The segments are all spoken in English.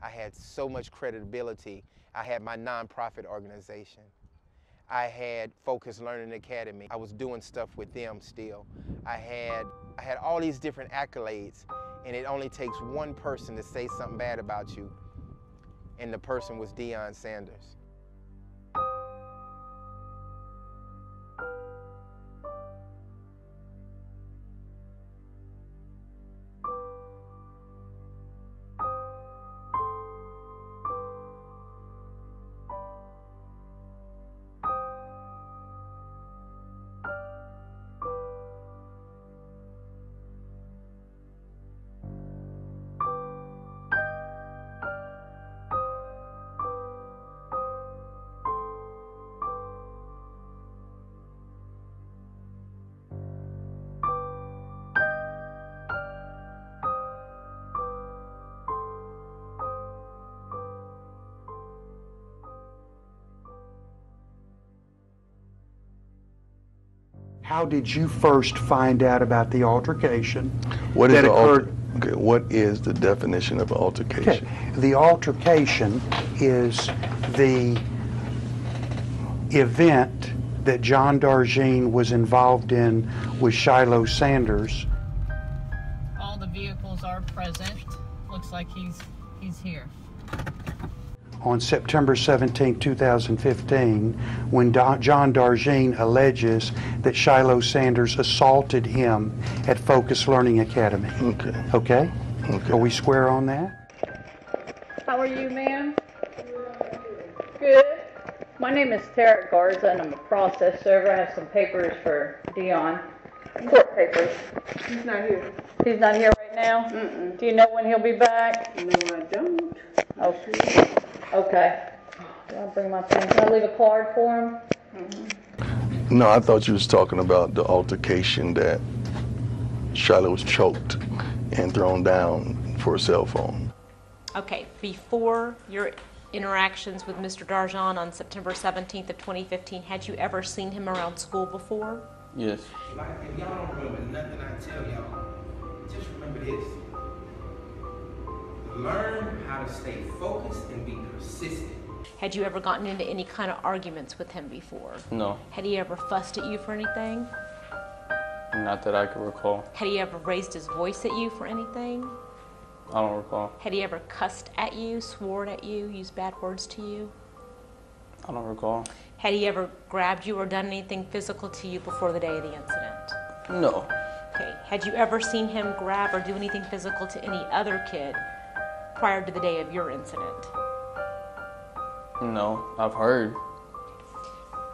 I had so much credibility. I had my nonprofit organization. I had Focus Learning Academy. I was doing stuff with them still. I had all these different accolades, and it only takes one person to say something bad about you, and the person was Deion Sanders. How did you first find out about the altercation What is that the occurred? Okay, what is the definition of altercation? Okay. The altercation is the event that John Darjean was involved in with Shilo Sanders. All the vehicles are present. Looks like he's here. On September 17, 2015, when John Darjean alleges that Shilo Sanders assaulted him at Focus Learning Academy. Okay. Okay? Okay. Are we square on that? How are you, ma'am? Good. My name is Tarek Garza, and I'm a process server. I have some papers for Deion. Court papers. He's not here. He's not here right now? Mm-mm. Do you know when he'll be back? No, I don't. Okay. Okay. I'll bring my pen. Can I leave a card for him? Mm-hmm. No, I thought you was talking about the altercation that Shilo was choked and thrown down for a cell phone. Okay, before your interactions with Mr. Darjean on September 17th of 2015, had you ever seen him around school before? Yes. Like, if y'all don't remember nothing I tell y'all, just remember this. Learn how to stay focused and be persistent. Had you ever gotten into any kind of arguments with him before? No. Had he ever fussed at you for anything? Not that I can recall. Had he ever raised his voice at you for anything? I don't recall. Had he ever cussed at you, swore at you, used bad words to you? I don't recall. Had he ever grabbed you or done anything physical to you before the day of the incident? No. Okay. Had you ever seen him grab or do anything physical to any other kid prior to the day of your incident? No. I've heard.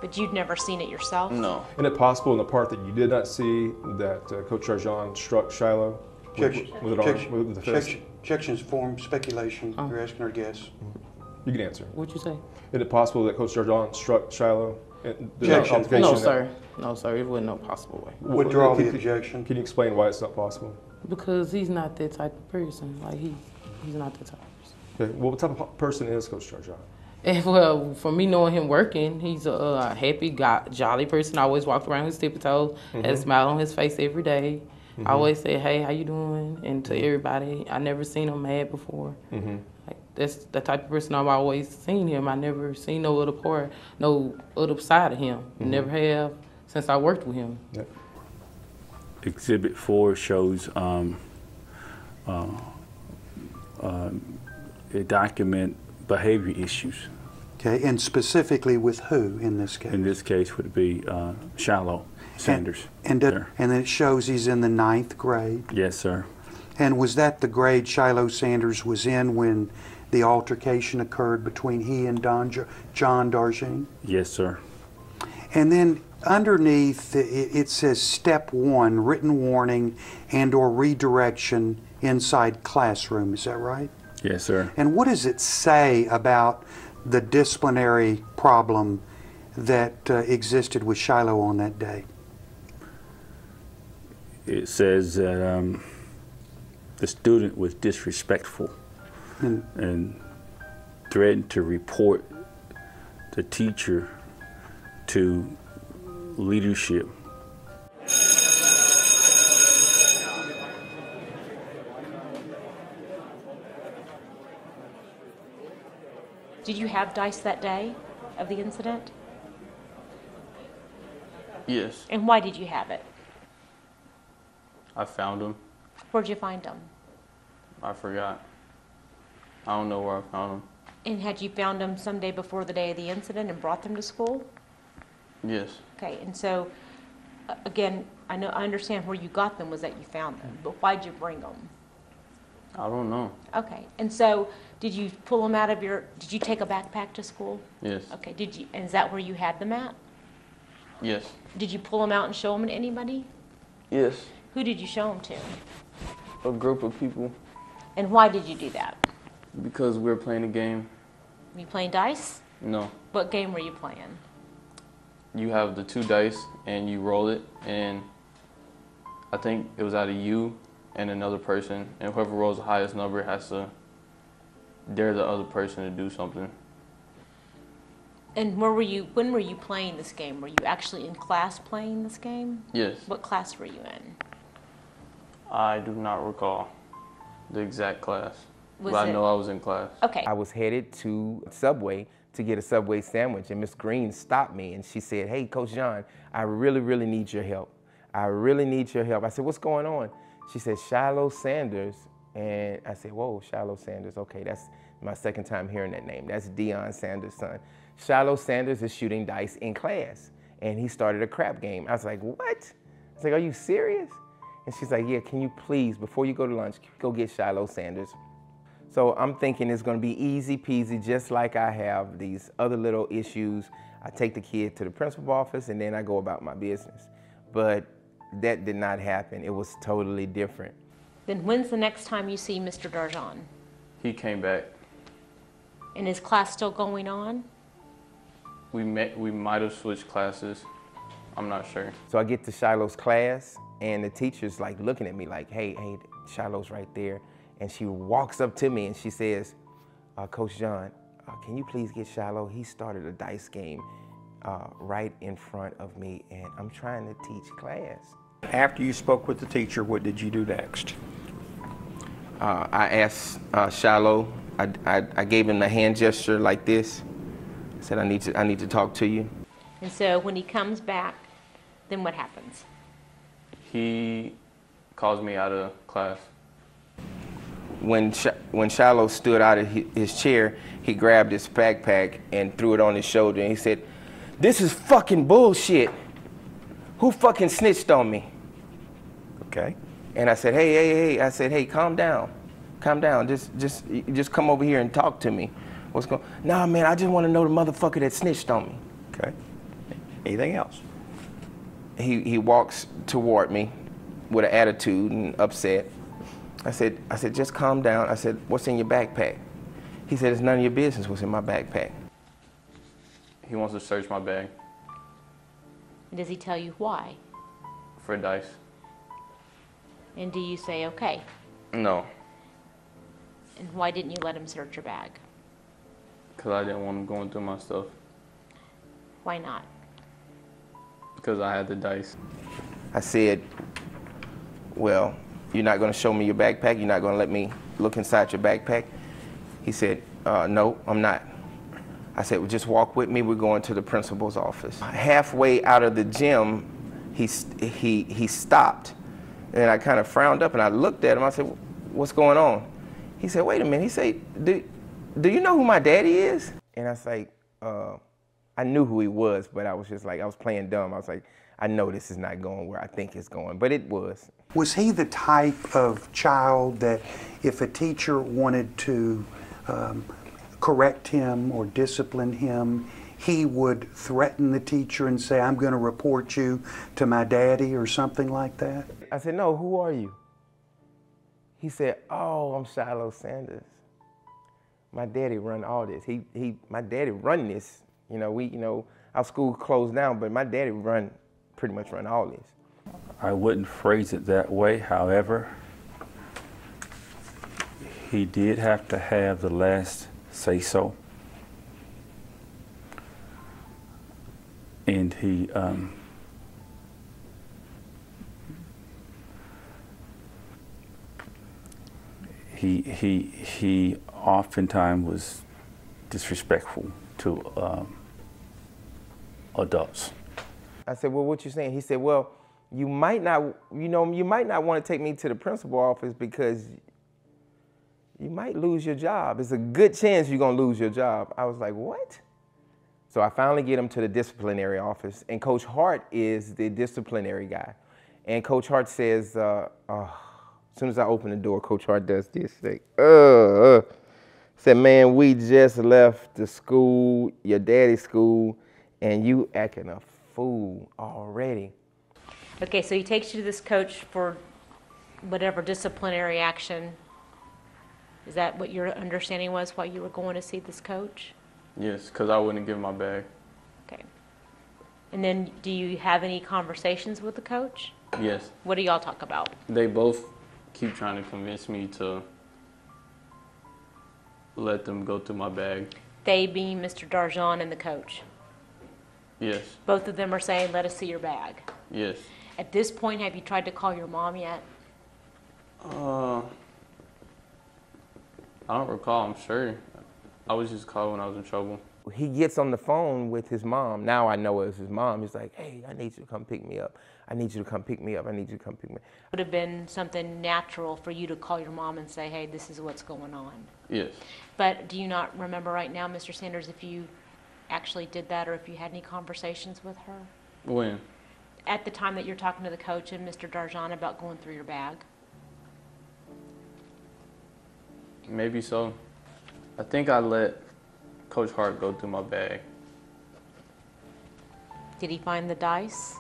But you'd never seen it yourself? No. Isn't it possible in the part that you did not see that Coach Darjean struck Shilo with an arm, with the fist? Objections form speculation. You're asking our guess. You can answer. What'd you say? Is it possible that Coach Darjean struck Shiloh? No, sir. No, sir. It wasn't no possible way. Withdraw the objection. Can you explain why it's not possible? Because he's not that type of person. Like he's not that type of person. Okay. Well, what type of person is Coach Darjean? And, well, for me knowing him working, he's a happy, jolly person. I always walked around his tippy toes, had a smile on his face every day. I always say, "Hey, how you doing?" And to everybody, I never seen him mad before. Like that's the type of person I've always seen him. I never seen no other part, no other side of him. Never have since I worked with him. Yep. Exhibit 4 shows a document behavior issues. Okay, and specifically with who in this case? In this case would be Shilo Sanders. And then it shows he's in the 9th grade? Yes, sir. And was that the grade Shilo Sanders was in when the altercation occurred between he and John Darjean? Yes, sir. And then underneath it says step 1, written warning and or redirection inside classroom. Is that right? Yes, sir. And what does it say about the disciplinary problem that existed with Shilo on that day? It says that the student was disrespectful and threatened to report the teacher to leadership. Did you have dice that day of the incident? Yes. And why did you have it? I found them. Where'd you find them? I forgot. I don't know where I found them. And had you found them someday before the day of the incident and brought them to school? Yes. Okay, and so, again, I understand where you got them was that you found them, but why'd you bring them? I don't know. Okay, and so did you pull them out of did you take a backpack to school? Yes. Okay, and is that where you had them at? Yes. Did you pull them out and show them to anybody? Yes. Who did you show them to? A group of people. And why did you do that? Because we were playing a game. Were you playing dice? No. What game were you playing? You have the 2 dice and you roll it, and I think it was out of you and another person, and whoever rolls the highest number has to dare the other person to do something. And when were you playing this game? Were you actually in class playing this game? Yes. What class were you in? I do not recall the exact class, but I it- know I was in class. Okay. I was headed to Subway to get a Subway sandwich, and Miss Green stopped me and she said, "Hey, Coach John, I really, really need your help. I really need your help." I said, "What's going on?" She said, "Shilo Sanders." And I said, "Whoa, Shilo Sanders. Okay, that's my second time hearing that name. That's Deion Sanders' son. Shilo Sanders is shooting dice in class, and he started a crap game." I was like, "What?" I was like, "Are you serious?" And she's like, "Yeah, can you please, before you go to lunch, go get Shilo Sanders?" So I'm thinking it's gonna be easy peasy, just like I have these other little issues. I take the kid to the principal's office and then I go about my business. But that did not happen. It was totally different. Then when's the next time you see Mr. Darjan? He came back. And is class still going on? We might have switched classes. I'm not sure. So I get to Shiloh's class and the teacher's like looking at me like, hey, Shiloh's right there. And she walks up to me and she says, "Coach John, can you please get Shilo? He started a dice game right in front of me and I'm trying to teach class." After you spoke with the teacher, what did you do next? I asked Shilo, I gave him the hand gesture like this. I said, I need to talk to you. And so when he comes back, then what happens? He calls me out of class. When Shilo stood out of his chair, he grabbed his backpack and threw it on his shoulder and he said, "This is fucking bullshit. Who fucking snitched on me?" Okay. And I said, hey, I said, "Hey, calm down. Calm down. Just come over here and talk to me. What's going on?" "Nah, man, I just want to know the motherfucker that snitched on me." Okay. Anything else? He walks toward me with an attitude and upset. I said, "Just calm down." I said, "What's in your backpack?" He said, "It's none of your business what's in my backpack." He wants to search my bag And does he tell you why? for dice. And do you say okay? No, And why didn't you let him search your bag? because I didn't want him going through my stuff. Why not? Because I had the dice. I said, "Well, you're not going to show me your backpack? You're not going to let me look inside your backpack?" He said, "No, I'm not." I said, "Well, just walk with me. We're going to the principal's office." Halfway out of the gym, he stopped. And I kind of frowned up and I looked at him. I said, "What's going on?" He said, "Wait a minute." He said, do you know who my daddy is?" And I was like, I knew who he was, but I was just like, I was playing dumb. I was like, I know this is not going where I think it's going, but it was. Was he the type of child that if a teacher wanted to correct him or discipline him, he would threaten the teacher and say, "I'm going to report you to my daddy," or something like that? I said, "No, who are you?" He said, "Oh, I'm Shilo Sanders. My daddy run all this. My daddy run this. Our school closed down, but my daddy pretty much run all this." I wouldn't phrase it that way. However, he did have to have the last say so. And he oftentimes was disrespectful to adults. I said, well, what you saying? He said, well, you might not want to take me to the principal office because you might lose your job. It's a good chance you're going to lose your job. I was like, what? So I finally get him to the disciplinary office, and Coach Hart is the disciplinary guy. And Coach Hart says, as soon as I open the door, Coach Hart does this thing. Said, man, we just left the school, your daddy's school, and you acting a fool already. Okay, so he takes you to this coach for whatever disciplinary action. Is that what your understanding was, why you were going to see this coach? Yes, because I wouldn't give my bag. Okay. And then do you have any conversations with the coach? Yes. What do y'all talk about? They both keep trying to convince me to let them go through my bag. They being Mr. Darjan and the coach? Yes. Both of them are saying, let us see your bag? Yes. At this point, have you tried to call your mom yet? I don't recall, I'm sure. I was just called when I was in trouble. He gets on the phone with his mom. Now I know it was his mom. He's like, hey, I need you to come pick me up. I need you to come pick me up. I need you to come pick me up. Would have been something natural for you to call your mom and say, hey, this is what's going on. Yes. But do you not remember right now, Mr. Sanders, if you actually did that or if you had any conversations with her? When? At the time that you're talking to the coach and Mr. Darjan about going through your bag? Maybe so. I think I let Coach Hart go through my bag. Did he find the dice?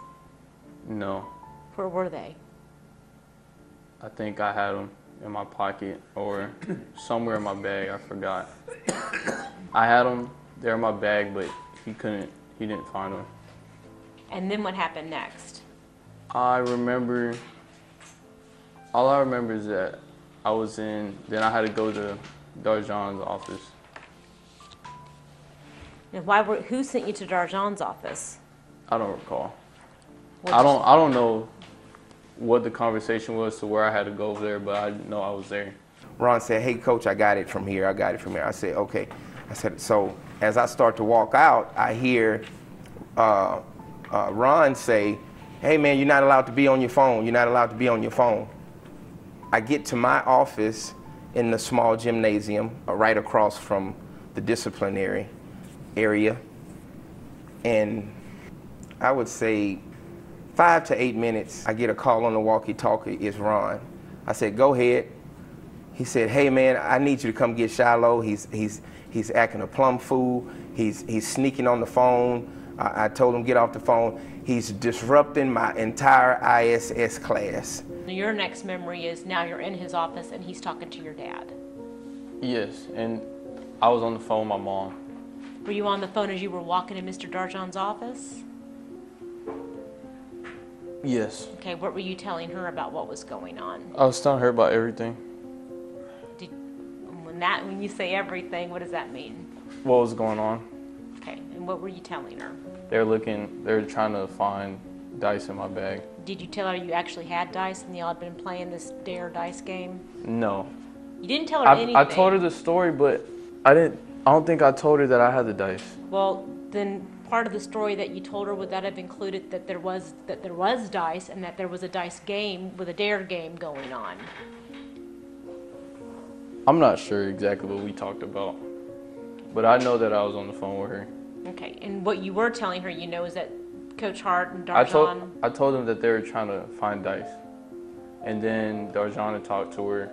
No. Where were they? I think I had them in my pocket or somewhere in my bag. I forgot. I had them there in my bag, but he didn't find them. And then what happened next? All I remember is that then I had to go to Darjan's office. And who sent you to Darjan's office? I don't recall. I don't know what the conversation was to where I had to go over there, but I know I was there. Ron said, hey, coach, I got it from here. I got it from here. I said, okay. I said, so as I start to walk out, I hear Ron say, hey, man, you're not allowed to be on your phone. You're not allowed to be on your phone. I get to my office in the small gymnasium right across from the disciplinary area. And I would say 5 to 8 minutes, I get a call on the walkie-talkie. It's Ron. I said, go ahead. He said, hey, man, I need you to come get Shilo. He's acting a plum fool. He's sneaking on the phone. I told him get off the phone. He's disrupting my entire ISS class. Your next memory is now you're in his office and he's talking to your dad. Yes, and I was on the phone with my mom. Were you on the phone as you were walking in Mr. Darjan's office? Yes. Okay, what were you telling her about what was going on? I was telling her about everything. When you say everything, what does that mean? What was going on? Okay, and what were you telling her? They were trying to find dice in my bag. Did you tell her you actually had dice and y'all had been playing this dare dice game? No. You didn't tell her anything? I told her the story, but I don't think I told her that I had the dice. Well, then part of the story that you told her, would that have included that there was dice and that there was a dice game with a dare game going on? I'm not sure exactly what we talked about, but I know that I was on the phone with her. Okay, and what you were telling her, is that Coach Hart and Darjan... I told them that they were trying to find dice, and then Darjan had talked to her,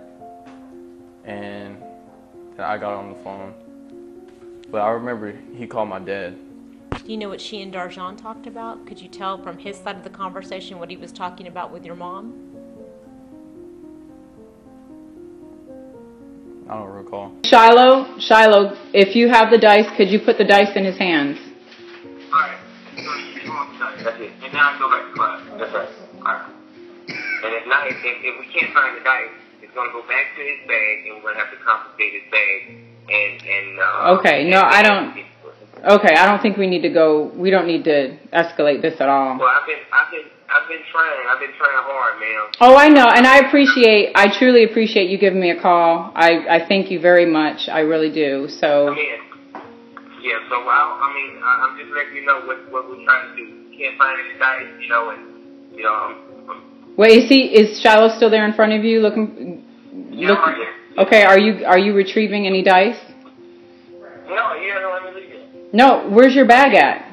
and then I got on the phone. But I remember he called my dad. Do you know what she and Darjan talked about? Could you tell from his side of the conversation what he was talking about with your mom? I don't recall. Shilo, if you have the dice, could you put the dice in his hands? Alright, so you want the dice, that's it. And now I go back to class. That's right. Alright. And at night, if we can't find the dice, it's going to go back to his bag, and we're going to have to confiscate his bag. Okay, no, I don't. Okay, I don't think we need to go. We don't need to escalate this at all. Well, I've been trying hard, man. Oh, I know, and I truly appreciate you giving me a call. I thank you very much. I really do. So. I mean, Yeah, so I'm just letting you know what we're trying to do. We can't find any dice, and Wait, is Shilo still there in front of you looking? Right here. Okay, are you retrieving any dice? No, he doesn't let me leave it. No, where's your bag at?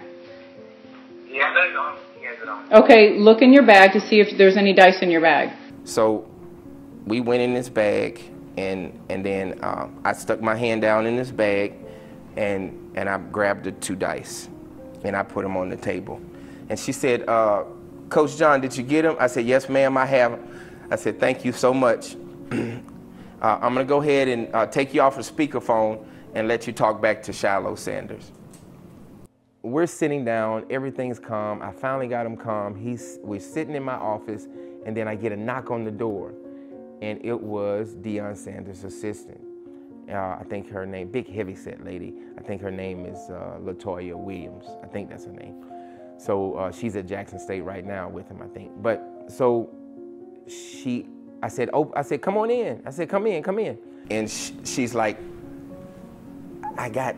Yeah, I let it on. He has it on. Okay, look in your bag to see if there's any dice in your bag. So we went in this bag, and then I stuck my hand down in this bag, and I grabbed the 2 dice, and I put them on the table. And she said, Coach John, did you get them? I said, yes, ma'am, I have them. I said, thank you so much. I'm gonna go ahead and take you off of speakerphone and let you talk back to Shilo Sanders. We're sitting down, everything's calm. I finally got him calm. We're sitting in my office, and then I get a knock on the door, and it was Deion Sanders' assistant. I think her name, big heavyset lady, I think her name is LaToya Williams. I think that's her name. So she's at Jackson State right now with him, I think. But so I said, come on in. I said, come in. And she's like, I got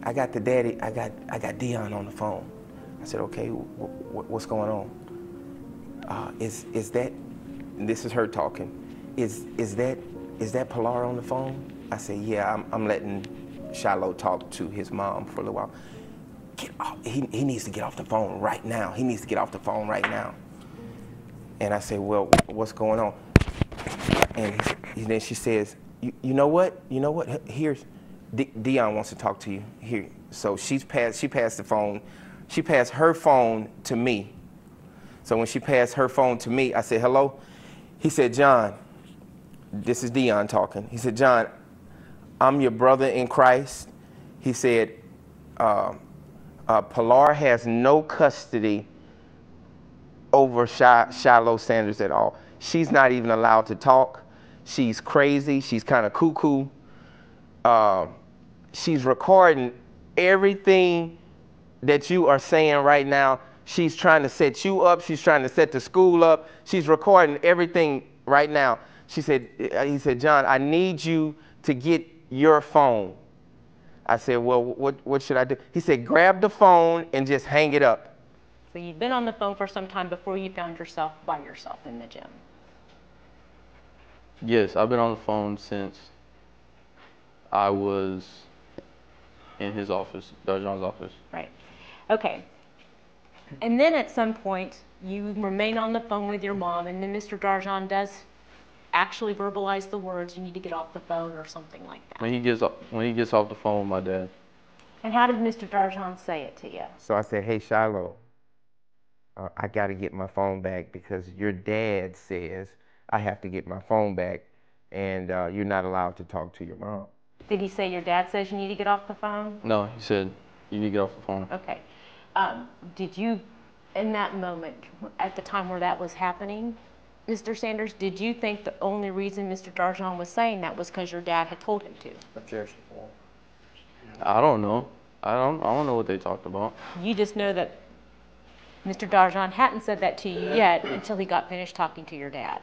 the daddy, I got Deion on the phone. I said, okay, what's going on? Is that, and this is her talking, is that Pilar on the phone? I said, yeah, I'm letting Shilo talk to his mom for a little while. Get off, he needs to get off the phone right now. He needs to get off the phone right now. And I said, well, what's going on? And then she says, you know what? Here's, Deion wants to talk to you. Here. So she passed the phone. She passed her phone to me. So when she passed her phone to me, I said, hello? He said, John, this is Deion talking. He said, John, I'm your brother in Christ. He said, Pilar has no custody over Shilo Sanders at all. She's not even allowed to talk. She's crazy. She's kind of cuckoo. She's recording everything that you are saying right now. She's trying to set you up. She's trying to set the school up. She's recording everything right now. He said, John, I need you to get your phone. I said, well, what should I do? He said, grab the phone and just hang it up. So you'd been on the phone for some time before you found yourself by yourself in the gym. Yes, I've been on the phone since I was in his office, Darjon's office. Right. Okay. And then at some point, you remain on the phone with your mom, and then Mr. Darjon does actually verbalize the words, you need to get off the phone or something like that. When he gets off the phone with my dad. And how did Mr. Darjon say it to you? So I said, hey, Shilo, I got to get my phone back because your dad says I have to get my phone back, and you're not allowed to talk to your mom. Did he say your dad says you need to get off the phone? No, he said you need to get off the phone. Okay. Did you, in that moment, at the time where that was happening, Mr. Sanders, did you think the only reason Mr. Darjon was saying that was because your dad had told him to? I don't know. I don't know what they talked about. You just know that Mr. Darjon hadn't said that to you yet until he got finished talking to your dad.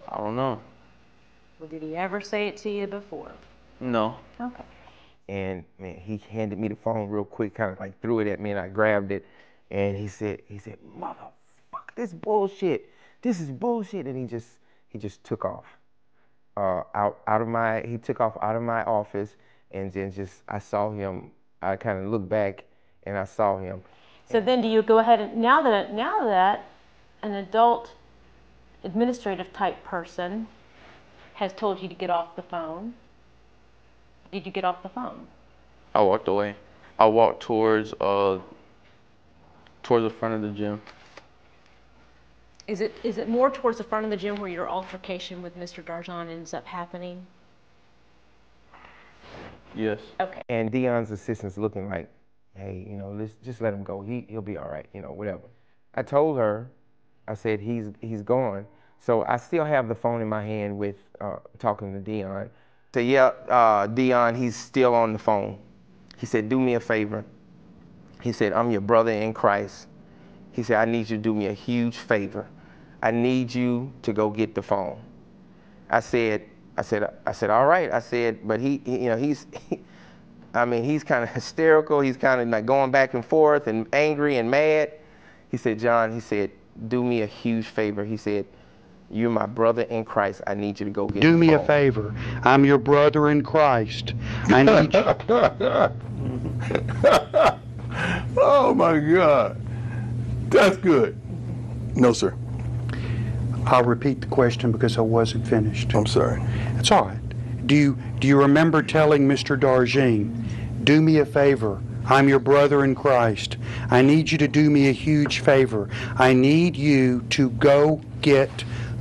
I don't know. Well, did he ever say it to you before? No. Okay. And man, he handed me the phone real quick, kind of like threw it at me, and I grabbed it, and he said, motherfucker, this bullshit. This is bullshit. And he just took off. He took off out of my office, and then I saw him. I kind of looked back, and I saw him. So then, do you go ahead and now that an adult administrative type person has told you to get off the phone, did you get off the phone? I walked away. I walked towards the front of the gym. Is it more towards the front of the gym where your altercation with Mr. Darjon ends up happening? Yes. Okay. And Deion's assistant's looking like, hey, let's just let him go. He'll be all right, whatever. I told her, I said, he's gone. So I still have the phone in my hand with talking to Deion. So yeah, Deion, he's still on the phone. He said, do me a favor. He said, I'm your brother in Christ. He said, I need you to do me a huge favor. I need you to go get the phone. I said, I said, all right. I said, but he's I mean, he's kind of hysterical. He's kind of like going back and forth and angry and mad. He said, John, he said, do me a huge favor. He said, you're my brother in Christ. I need you to go get Do the me a phone." favor. I'm your brother in Christ. I need you. Oh my God. That's good. No, sir. I'll repeat the question because I wasn't finished. I'm sorry. It's all right. Do you remember telling Mr. Darjean, do me a favor. I'm your brother in Christ. I need you to do me a huge favor. I need you to go get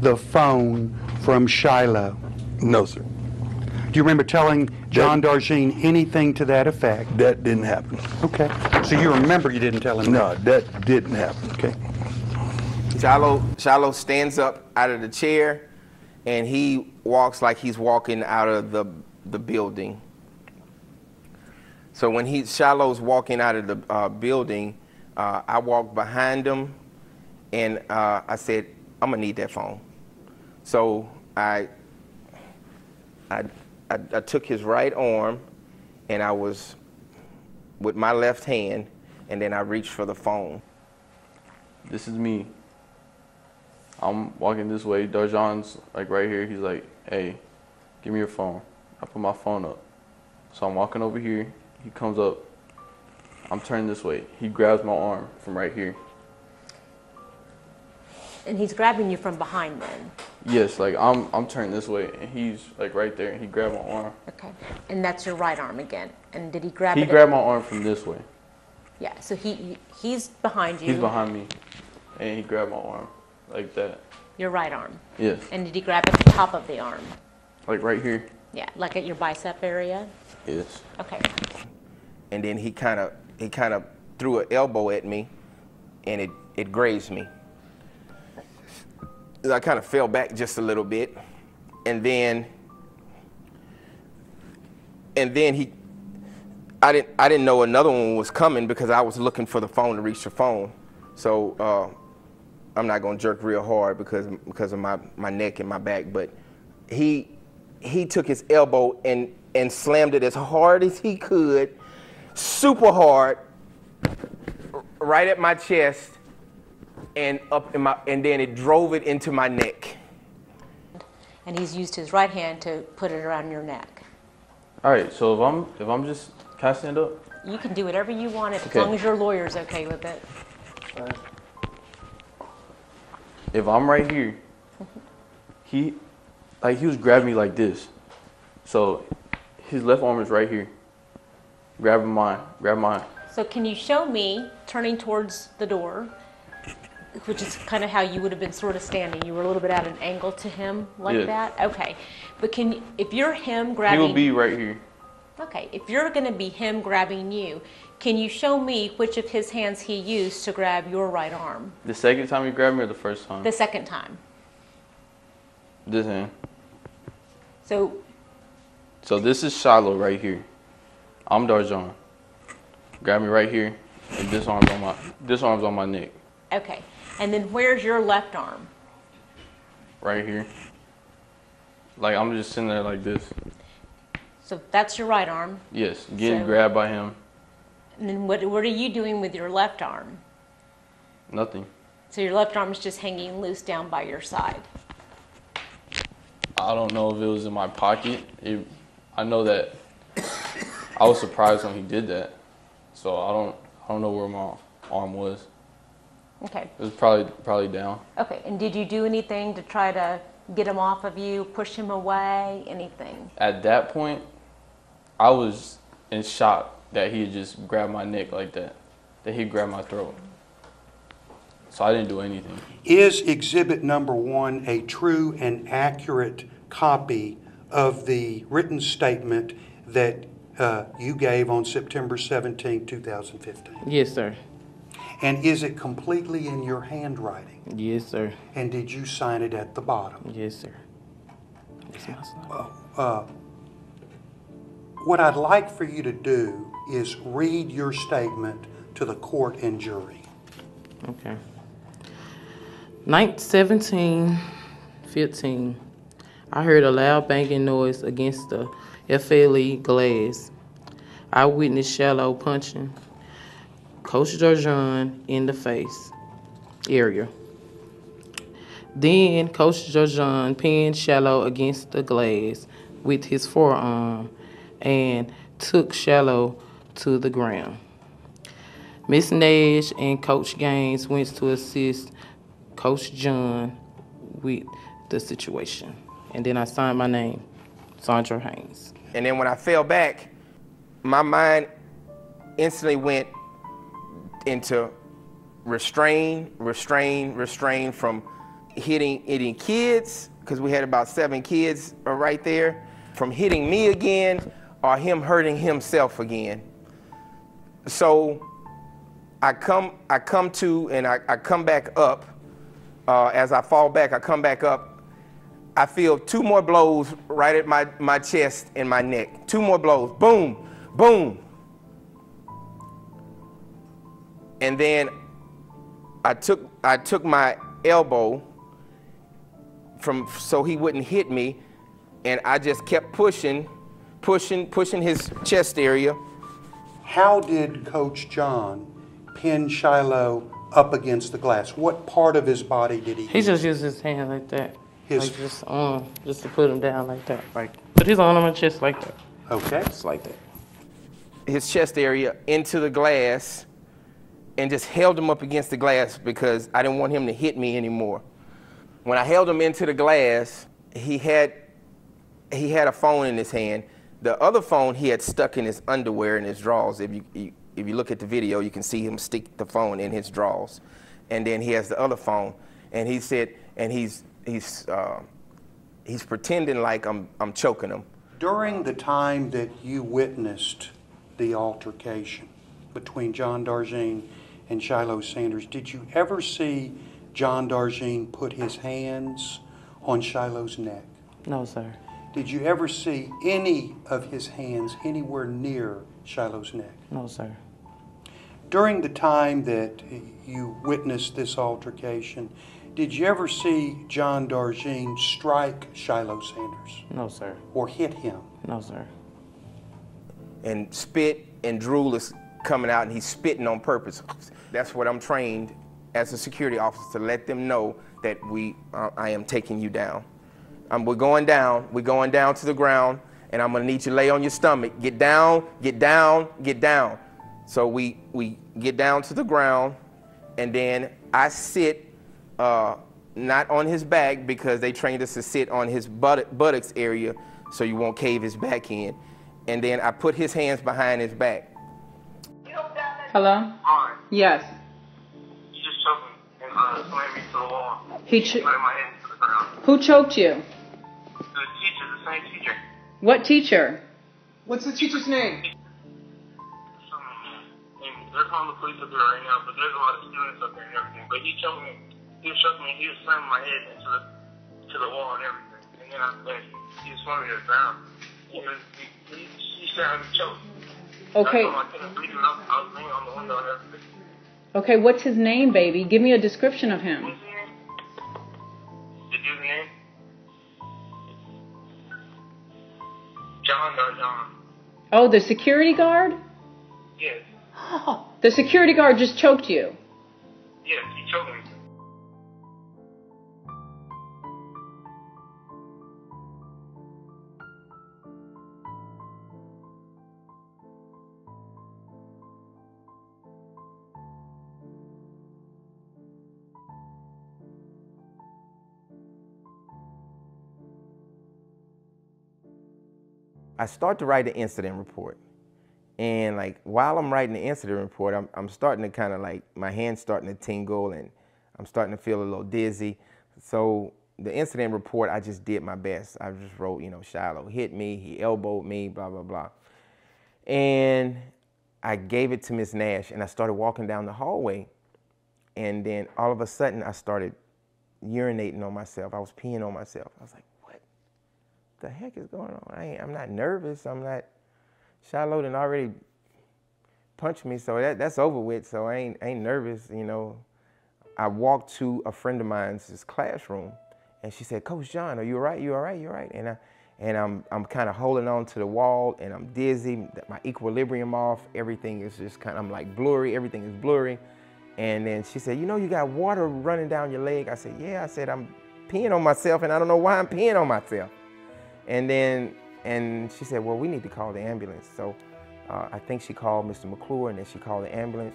the phone from Shilo. No, sir. Do you remember telling John Darjean anything to that effect? That didn't happen. Okay. So you remember you didn't tell him No, that? that didn't happen. Okay. Shilo stands up out of the chair, and he walks like he's walking out of the building. So when Shiloh's walking out of the building, I walked behind him, and I said, I'm gonna need that phone. So I took his right arm, and I was with my left hand, and then I reached for the phone. This is me. I'm walking this way. Darjean's like right here. He's like, hey, give me your phone. I put my phone up. So I'm walking over here. He comes up. I'm turning this way. He grabs my arm from right here. And he's grabbing you from behind then? Yes, like I'm turning this way, and he's like right there, and he grabbed my arm. Okay. And that's your right arm again. And did he grab it? He grabbed my arm from this way. Yeah, so he's behind you. He's behind me, and he grabbed my arm like that. Your right arm? Yes. And did he grab at the top of the arm? Like right here. Yeah, like at your bicep area? Yes. Okay. And then he kind of threw an elbow at me, and it grazed me. I kind of fell back just a little bit, and then I didn't know another one was coming because I was looking for the phone to reach the phone. So I'm not gonna jerk real hard because of my neck and my back, but he took his elbow and slammed it as hard as he could, super hard, right at my chest, and then it drove it into my neck. And he's used his right hand to put it around your neck. All right. So if I'm just, can I stand up? You can do whatever you want as Okay. long as your lawyer's okay with it. If I'm right here, he was grabbing me like this. So his left arm is right here. Grab mine. So can you show me turning towards the door, which is kind of how you would have been sort of standing. You were a little bit at an angle to him like Yes. that? Okay. But if you're him grabbing... He will be right here. Okay. If you're going to be him grabbing you, can you show me which of his hands he used to grab your right arm? The second time he grabbed me or the first time? The second time. This hand. So this is Shilo right here. I'm Darjean. Grab me right here, and this arm's on my neck. okay. And then where's your left arm? Right here. Like I'm just sitting there like this. So that's your right arm. Yes, getting So- grabbed by him. And then what are you doing with your left arm? Nothing. So your left arm is just hanging loose down by your side. I don't know if it was in my pocket. I know that I was surprised when he did that. So I don't know where my arm was. Okay. It was probably down. Okay. And did you do anything to try to get him off of you, push him away, anything? At that point, I was in shock that he had just grabbed my neck like that he grabbed my throat. So I didn't do anything. Is Exhibit Number 1 a true and accurate copy of the written statement that you gave on September 17, 2015? Yes, sir. And is it completely in your handwriting? Yes, sir. And did you sign it at the bottom? Yes, sir. It's my sign. What I'd like for you to do is read your statement to the court and jury. Okay. 17/15. I heard a loud banging noise against the FLE glass. I witnessed Shilo punching Coach Georgian in the face area. Then Coach Georgian pinned Shilo against the glass with his forearm and took Shilo to the ground. Miss Nash and Coach Gaines went to assist Coach John with the situation. And then I signed my name, Sandra Haynes. And then when I fell back, my mind instantly went into restrain from hitting kids, because we had about 7 kids right there, from hitting me again or him hurting himself again. So I come to, and I come back up. As I fall back, I come back up. I feel 2 more blows right at my chest and my neck. 2 more blows, boom, boom. And then I took my elbow so he wouldn't hit me, and I just kept pushing his chest area. How did Coach John pin Shilo up against the glass? What part of his body did he use? He just used his hand like that. His like just to put him down like that. Like put his arm on my chest like that. Okay. Just like that. His chest area into the glass and just held him up against the glass because I didn't want him to hit me anymore. When I held him into the glass, he had a phone in his hand. The other phone he had stuck in his underwear in his drawers. If you look at the video, you can see him stick the phone in his drawers. And then he has the other phone, and he said, and he's pretending like I'm choking him. During the time that you witnessed the altercation between John Darjean and Shilo Sanders, did you ever see John Darjean put his hands on Shilo's neck? No, sir. Did you ever see any of his hands anywhere near Shilo's neck? No, sir. During the time that you witnessed this altercation, did you ever see John Darjean strike Shilo Sanders? No, sir. Or hit him? No, sir. And spit and drool is coming out, and he's spitting on purpose. That's what I'm trained as a security officer, to let them know that I am taking you down. We're going down to the ground, and I'm gonna need you to lay on your stomach. Get down, get down, get down. So we get down to the ground, and then I sit, not on his back, because they trained us to sit on his buttocks area so you won't cave his back in. And then I put his hands behind his back. Hello? Hi. Yes. You just choked me and slammed me to the wall. He Put my head into the ground. Who choked you? The teacher, the same teacher. What teacher? What's the teacher's name? And they're calling the police up here right now, but there's a lot of students up there and everything. But he choked me. He was slamming my head into the wall and everything. And then he was slamming me to the ground. He said I was choked. Okay. I couldn't breathe, and I was leaning on the window and everything. Okay, what's his name, baby? Give me a description of him. What's his name? The dude's name? John. Oh, the security guard? Yes. The security guard just choked you. Yes, he choked me. I start to write the incident report. And like while I'm writing the incident report, I'm starting to kind of like, my hand's starting to tingle and I'm starting to feel a little dizzy. So the incident report, I just did my best. I just wrote, Shilo hit me, he elbowed me, blah, blah, blah. And I gave it to Miss Nash, and I started walking down the hallway. And then all of a sudden I started urinating on myself. I was peeing on myself. I was like, what the heck is going on? I'm not nervous. Shilo done already punched me, so that's over with. So I ain't nervous, I walked to a friend of mine's classroom, And she said, Coach John, are you all right? You all right? You all right? And I'm kind of holding on to the wall, and I'm dizzy, my equilibrium off, everything is just kind of, I'm like blurry, everything is blurry. And then she said, you know, you got water running down your leg. I said, yeah. I said, I'm peeing on myself, and I don't know why I'm peeing on myself. And she said, well, we need to call the ambulance. So I think she called Mr. McClure, and then she called the ambulance.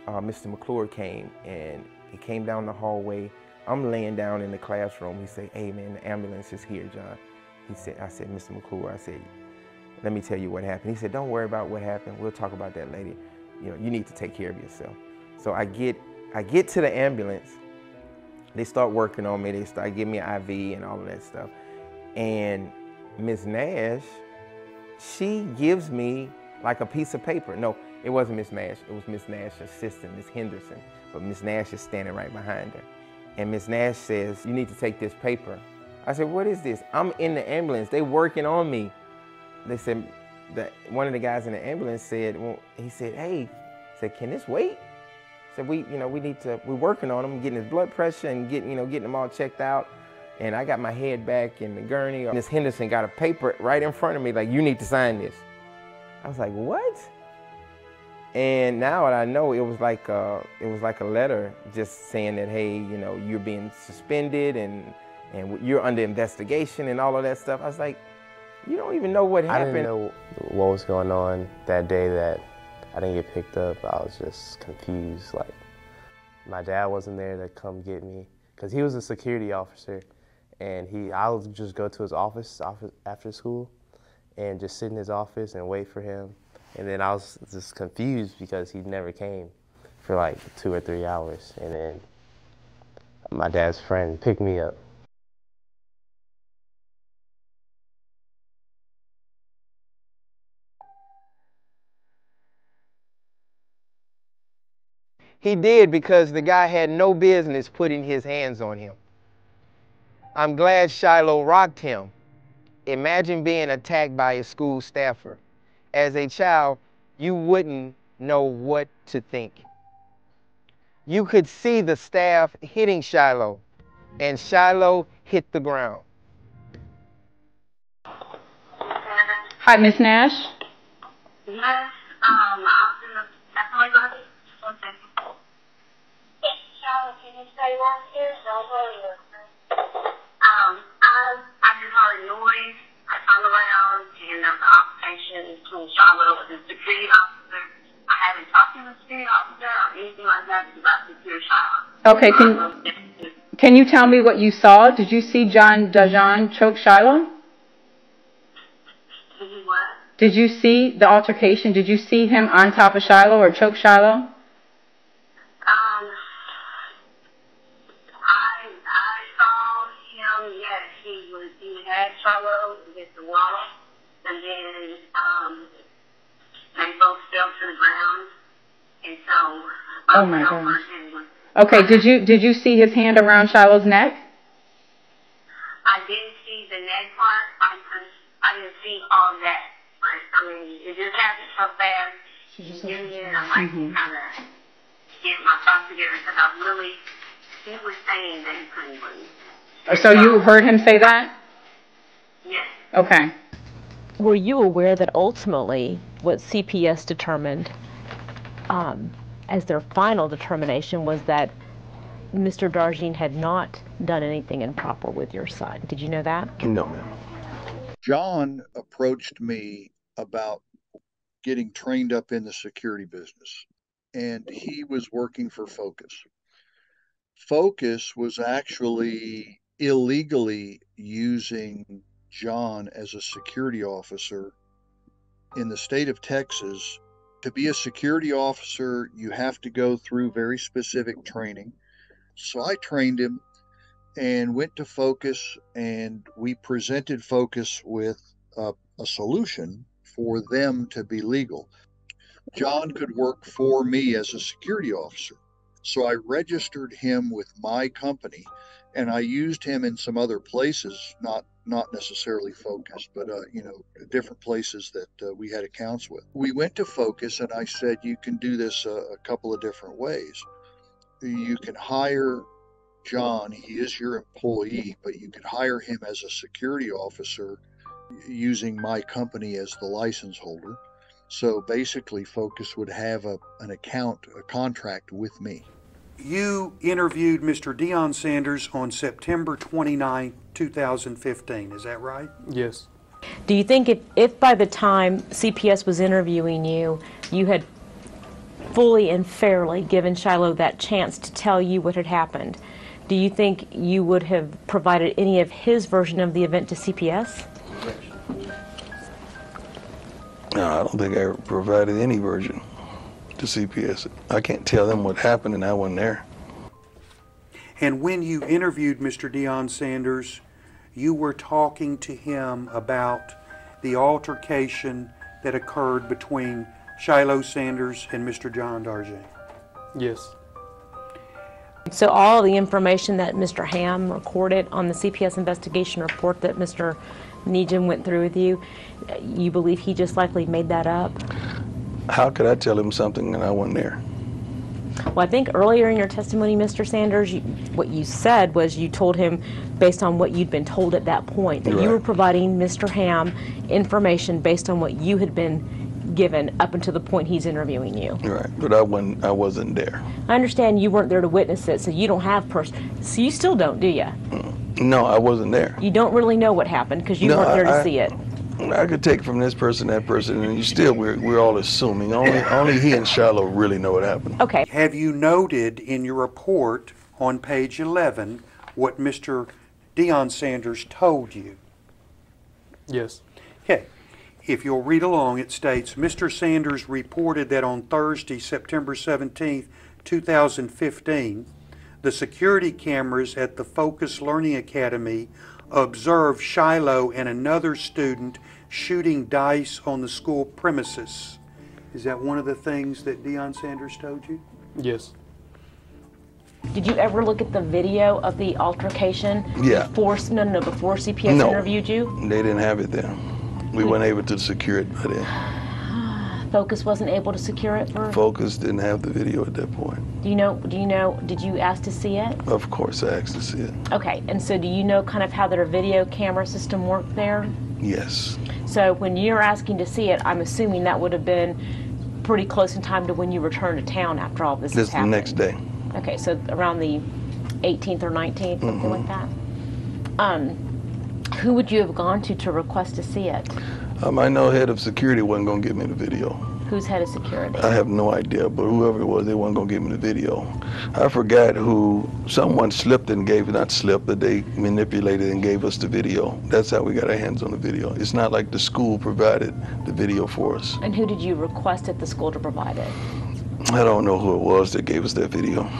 Mr. McClure came, and he came down the hallway. I'm laying down in the classroom. He said, hey man, the ambulance is here, John. I said, Mr. McClure, I said, let me tell you what happened. He said, don't worry about what happened. We'll talk about that later. You know, you need to take care of yourself. So I get to the ambulance. They start working on me. They start giving me an IV and all of that stuff. And Miss Nash, she gives me like a piece of paper. No, it wasn't Miss Nash. It was Miss Nash's assistant, Miss Henderson. But Miss Nash is standing right behind her. And Miss Nash says, you need to take this paper. I said, what is this? I'm in the ambulance. They working on me. They said, one of the guys in the ambulance said, well, he said, hey, can this wait? Said, we're working on him, getting his blood pressure and getting him all checked out. And I got my head back in the gurney. Miss Henderson got a paper right in front of me, like, you need to sign this. I was like, what? And now I know it was like a letter just saying that, hey, you know, you're being suspended and you're under investigation and all of that stuff. I was like, you don't even know what happened. I didn't know what was going on that day that I didn't get picked up. I was just confused. Like, my dad wasn't there to come get me because he was a security officer, and I would just go to his office after school and just sit in his office and wait for him. And then I was just confused because he never came for like 2 or 3 hours. And then my dad's friend picked me up. He did because the guy had no business putting his hands on him. I'm glad Shilo rocked him. Imagine being attacked by a school staffer. As a child, you wouldn't know what to think. You could see the staff hitting Shilo, and Shilo hit the ground. Hi, Miss Nash. Yes, I was in the, that's all I got. One second. Charlotte, can you stay right here? Don't worry. I just heard noise. I turned around, and there was an altercation between Charlotte and the security officer. I haven't talked to the security officer or anything like that about security Charlotte. Okay, can you tell me what you saw? Did you see Deion choke Shilo? What? Did you see the altercation? Did you see him on top of Shilo or choke Shilo? I saw him, yes, he had Shilo against the wall, and then, they both fell to the ground, and so, oh my gosh. Okay, did you see his hand around Shilo's neck? I didn't see the neck part. I didn't see all that. I mean, it just happened so fast. I'm like, kind of getting my thoughts together because he was saying that he couldn't breathe. So you heard him say that? Yes. Okay. Were you aware that ultimately what CPS determined as their final determination was that Mr. Darjean had not done anything improper with your son? Did you know that? No, ma'am. John approached me about getting trained up in the security business, and he was working for Focus. Focus was actually illegally using John as a security officer in the state of Texas. To be a security officer, you have to go through very specific training. So I trained him and went to Focus, and we presented Focus with a solution for them to be legal. John could work for me as a security officer. So I registered him with my company, and I used him in some other places, not necessarily Focus, but different places that we had accounts with. We went to Focus, and I said, you can do this a couple of different ways. You can hire John, he is your employee, but you could hire him as a security officer using my company as the license holder. So basically, Focus would have a contract with me. You interviewed Mr. Deion Sanders on September 29, 2015, is that right? Yes. Do you think if by the time CPS was interviewing you, you had fully and fairly given Shilo that chance to tell you what had happened, do you think you would have provided any of his version of the event to CPS? No, I don't think I provided any version to CPS. I can't tell them what happened and I wasn't there. And when you interviewed Mr. Deion Sanders, you were talking to him about the altercation that occurred between Shilo Sanders and Mr. John Darjean. Yes. So all the information that Mr. Ham recorded on the CPS investigation report that Mr. Needham went through with you, you believe he just likely made that up? How could I tell him something and I wasn't there? Well, I think earlier in your testimony, Mr. Sanders, what you said was you told him, based on what you'd been told at that point, that you were providing Mr. Ham information based on what you had been given up until the point he's interviewing you. Right, but I wasn't there. I understand you weren't there to witness it, so you don't have so you still don't, do you? No, I wasn't there. You don't really know what happened because you weren't there to see it. I could take from this person, that person, and we're all assuming. Only he and Shilo really know what happened. Okay. Have you noted in your report on page 11 what Mr. Deion Sanders told you? Yes. Okay. If you'll read along, it states, Mr. Sanders reported that on Thursday, September 17, 2015, the security cameras at the Focus Learning Academy observed Shilo and another student shooting dice on the school premises. Is that one of the things that Deion Sanders told you? Yes. Did you ever look at the video of the altercation? Yeah. Before CPS interviewed you? They didn't have it then. We weren't able to secure it by then. Focus wasn't able to secure it for? Focus didn't have the video at that point. Did you ask to see it? Of course I asked to see it. Okay, and so do you know kind of how their video camera system worked there? Yes. So when you're asking to see it, I'm assuming that would have been pretty close in time to when you returned to town after all this has happened. The next day. Okay, so around the 18th or 19th, something like that. Who would you have gone to request to see it? I know head of security wasn't going to give me the video. Who's head of security? I have no idea, but whoever it was, they weren't going to give me the video. I forgot who, someone slipped and not slipped, but they manipulated and gave us the video. That's how we got our hands on the video. It's not like the school provided the video for us. And who did you request at the school to provide it? I don't know who it was that gave us that video.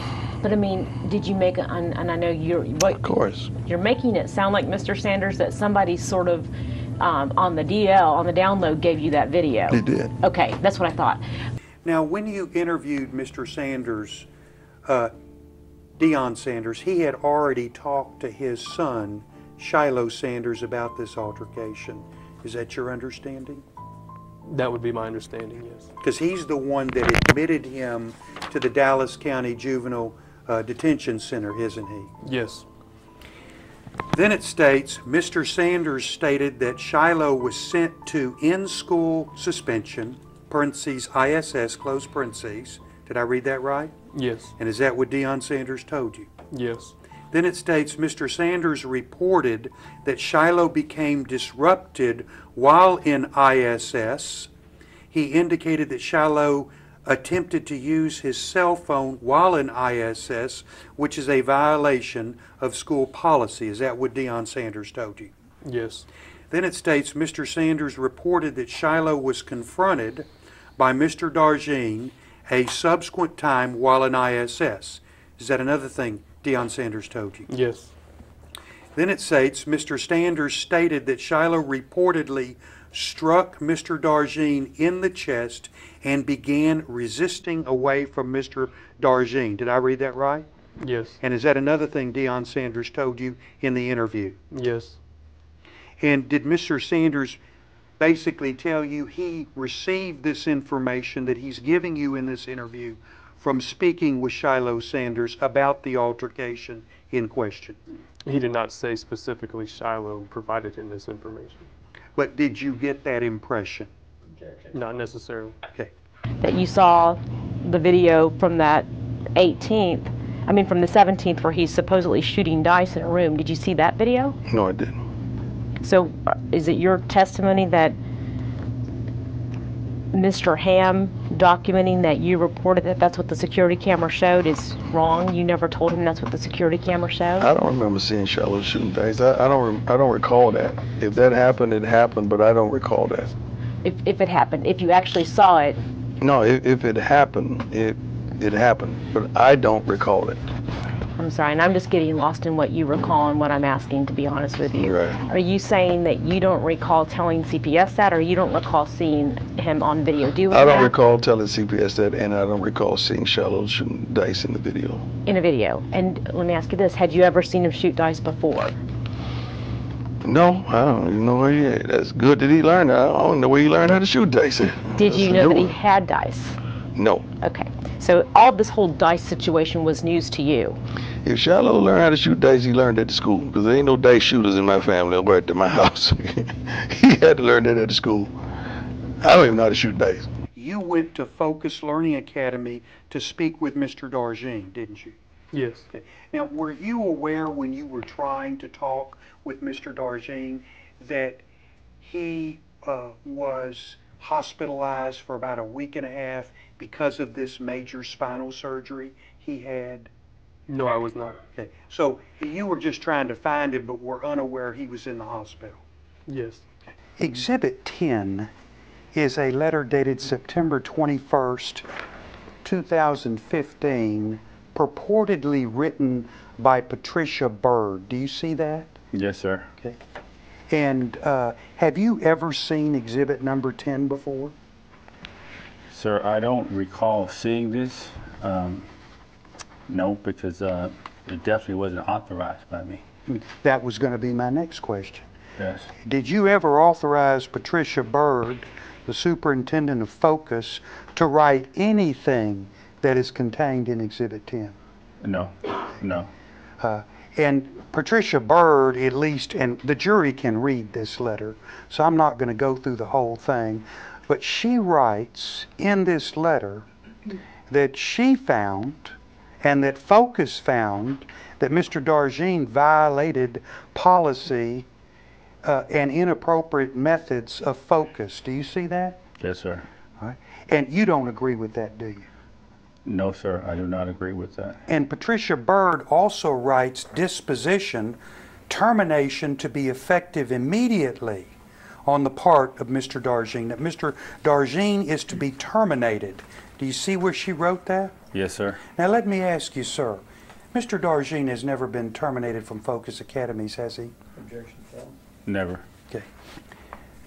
But I mean, did you make and I know of course. You're making it sound like, Mr. Sanders, that somebody sort of on the DL, on the download, gave you that video. They did. Okay, that's what I thought. Now, when you interviewed Mr. Sanders, Deion Sanders, he had already talked to his son, Shilo Sanders, about this altercation. Is that your understanding? That would be my understanding, yes. Because he's the one that admitted him to the Dallas County Juvenile Detention Center, isn't he? Yes. Then it states, Mr. Sanders stated that Shilo was sent to in-school suspension, parentheses, ISS, close parentheses. Did I read that right? Yes. And is that what Deion Sanders told you? Yes. Then it states, Mr. Sanders reported that Shilo became disrupted while in ISS. He indicated that Shilo attempted to use his cell phone while in ISS, which is a violation of school policy. Is that what Deion Sanders told you? Yes. Then it states, Mr. Sanders reported that Shilo was confronted by Mr. Darjean a subsequent time while in ISS. Is that another thing Deion Sanders told you? Yes. Then it states, Mr. Sanders stated that Shilo reportedly struck Mr. Darjean in the chest and began resisting away from Mr. Darjean. Did I read that right? Yes. And is that another thing Deion Sanders told you in the interview? Yes. And did Mr. Sanders basically tell you he received this information that he's giving you in this interview from speaking with Shilo Sanders about the altercation in question? He did not say specifically Shilo provided him this information. But did you get that impression? Not necessarily. Okay. That you saw the video from that 18th, I mean from the 17th where he's supposedly shooting dice in a room. Did you see that video? No, I didn't. So is it your testimony that Mr. Ham documenting that you reported that that's what the security camera showed is wrong? You never told him that's what the security camera showed? I don't remember seeing Shilo shooting dice. I don't recall that. If that happened, it happened, but I don't recall that. If it happened, if you actually saw it. No, if it happened, it happened, but I don't recall it. I'm sorry, and I'm just getting lost in what you recall and what I'm asking, to be honest with you. Right. Are you saying that you don't recall telling CPS that, or you don't recall seeing him on video? Do you I don't recall telling CPS that, and I don't recall seeing Shilo shooting dice in the video. In a video. And let me ask you this, had you ever seen him shoot dice before? No, I don't even know where he is. That's good that he learned. I don't know where he learned how to shoot dice. Did you know that he had dice? No. Okay. So all this whole dice situation was news to you? If Shilo learned how to shoot dice, he learned at the school, because there ain't no dice shooters in my family or at my house. He had to learn that at the school. I don't even know how to shoot dice. You went to Focus Learning Academy to speak with Mr. Darjean, didn't you? Yes. Okay. Now, were you aware when you were trying to talk with Mr. Darjean that he was hospitalized for about a week and a half because of this major spinal surgery he had? No, I was not. Okay. So you were just trying to find him, but were unaware he was in the hospital? Yes. Exhibit 10 is a letter dated September 21st, 2015, purportedly written by Patricia Bird. Do you see that? Yes, sir. Okay. And have you ever seen exhibit number 10 before? Sir, I don't recall seeing this. No, because it definitely wasn't authorized by me. That was going to be my next question. Yes. Did you ever authorize Patricia Bird, the superintendent of Focus, to write anything that is contained in Exhibit 10? No, no. And Patricia Bird, at least, and the jury can read this letter, so I'm not going to go through the whole thing, but she writes in this letter that she found and that Focus found that Mr. Darjean violated policy and inappropriate methods of Focus. Do you see that? Yes, sir. All right. And you don't agree with that, do you? No, sir, I do not agree with that. And Patricia Bird also writes disposition, termination to be effective immediately on the part of Mr. Darjean, that Mr. Darjean is to be terminated. Do you see where she wrote that? Yes, sir. Now let me ask you, sir. Mr. Darjean has never been terminated from Focus Academies, has he? Objection, sir. Never. Okay.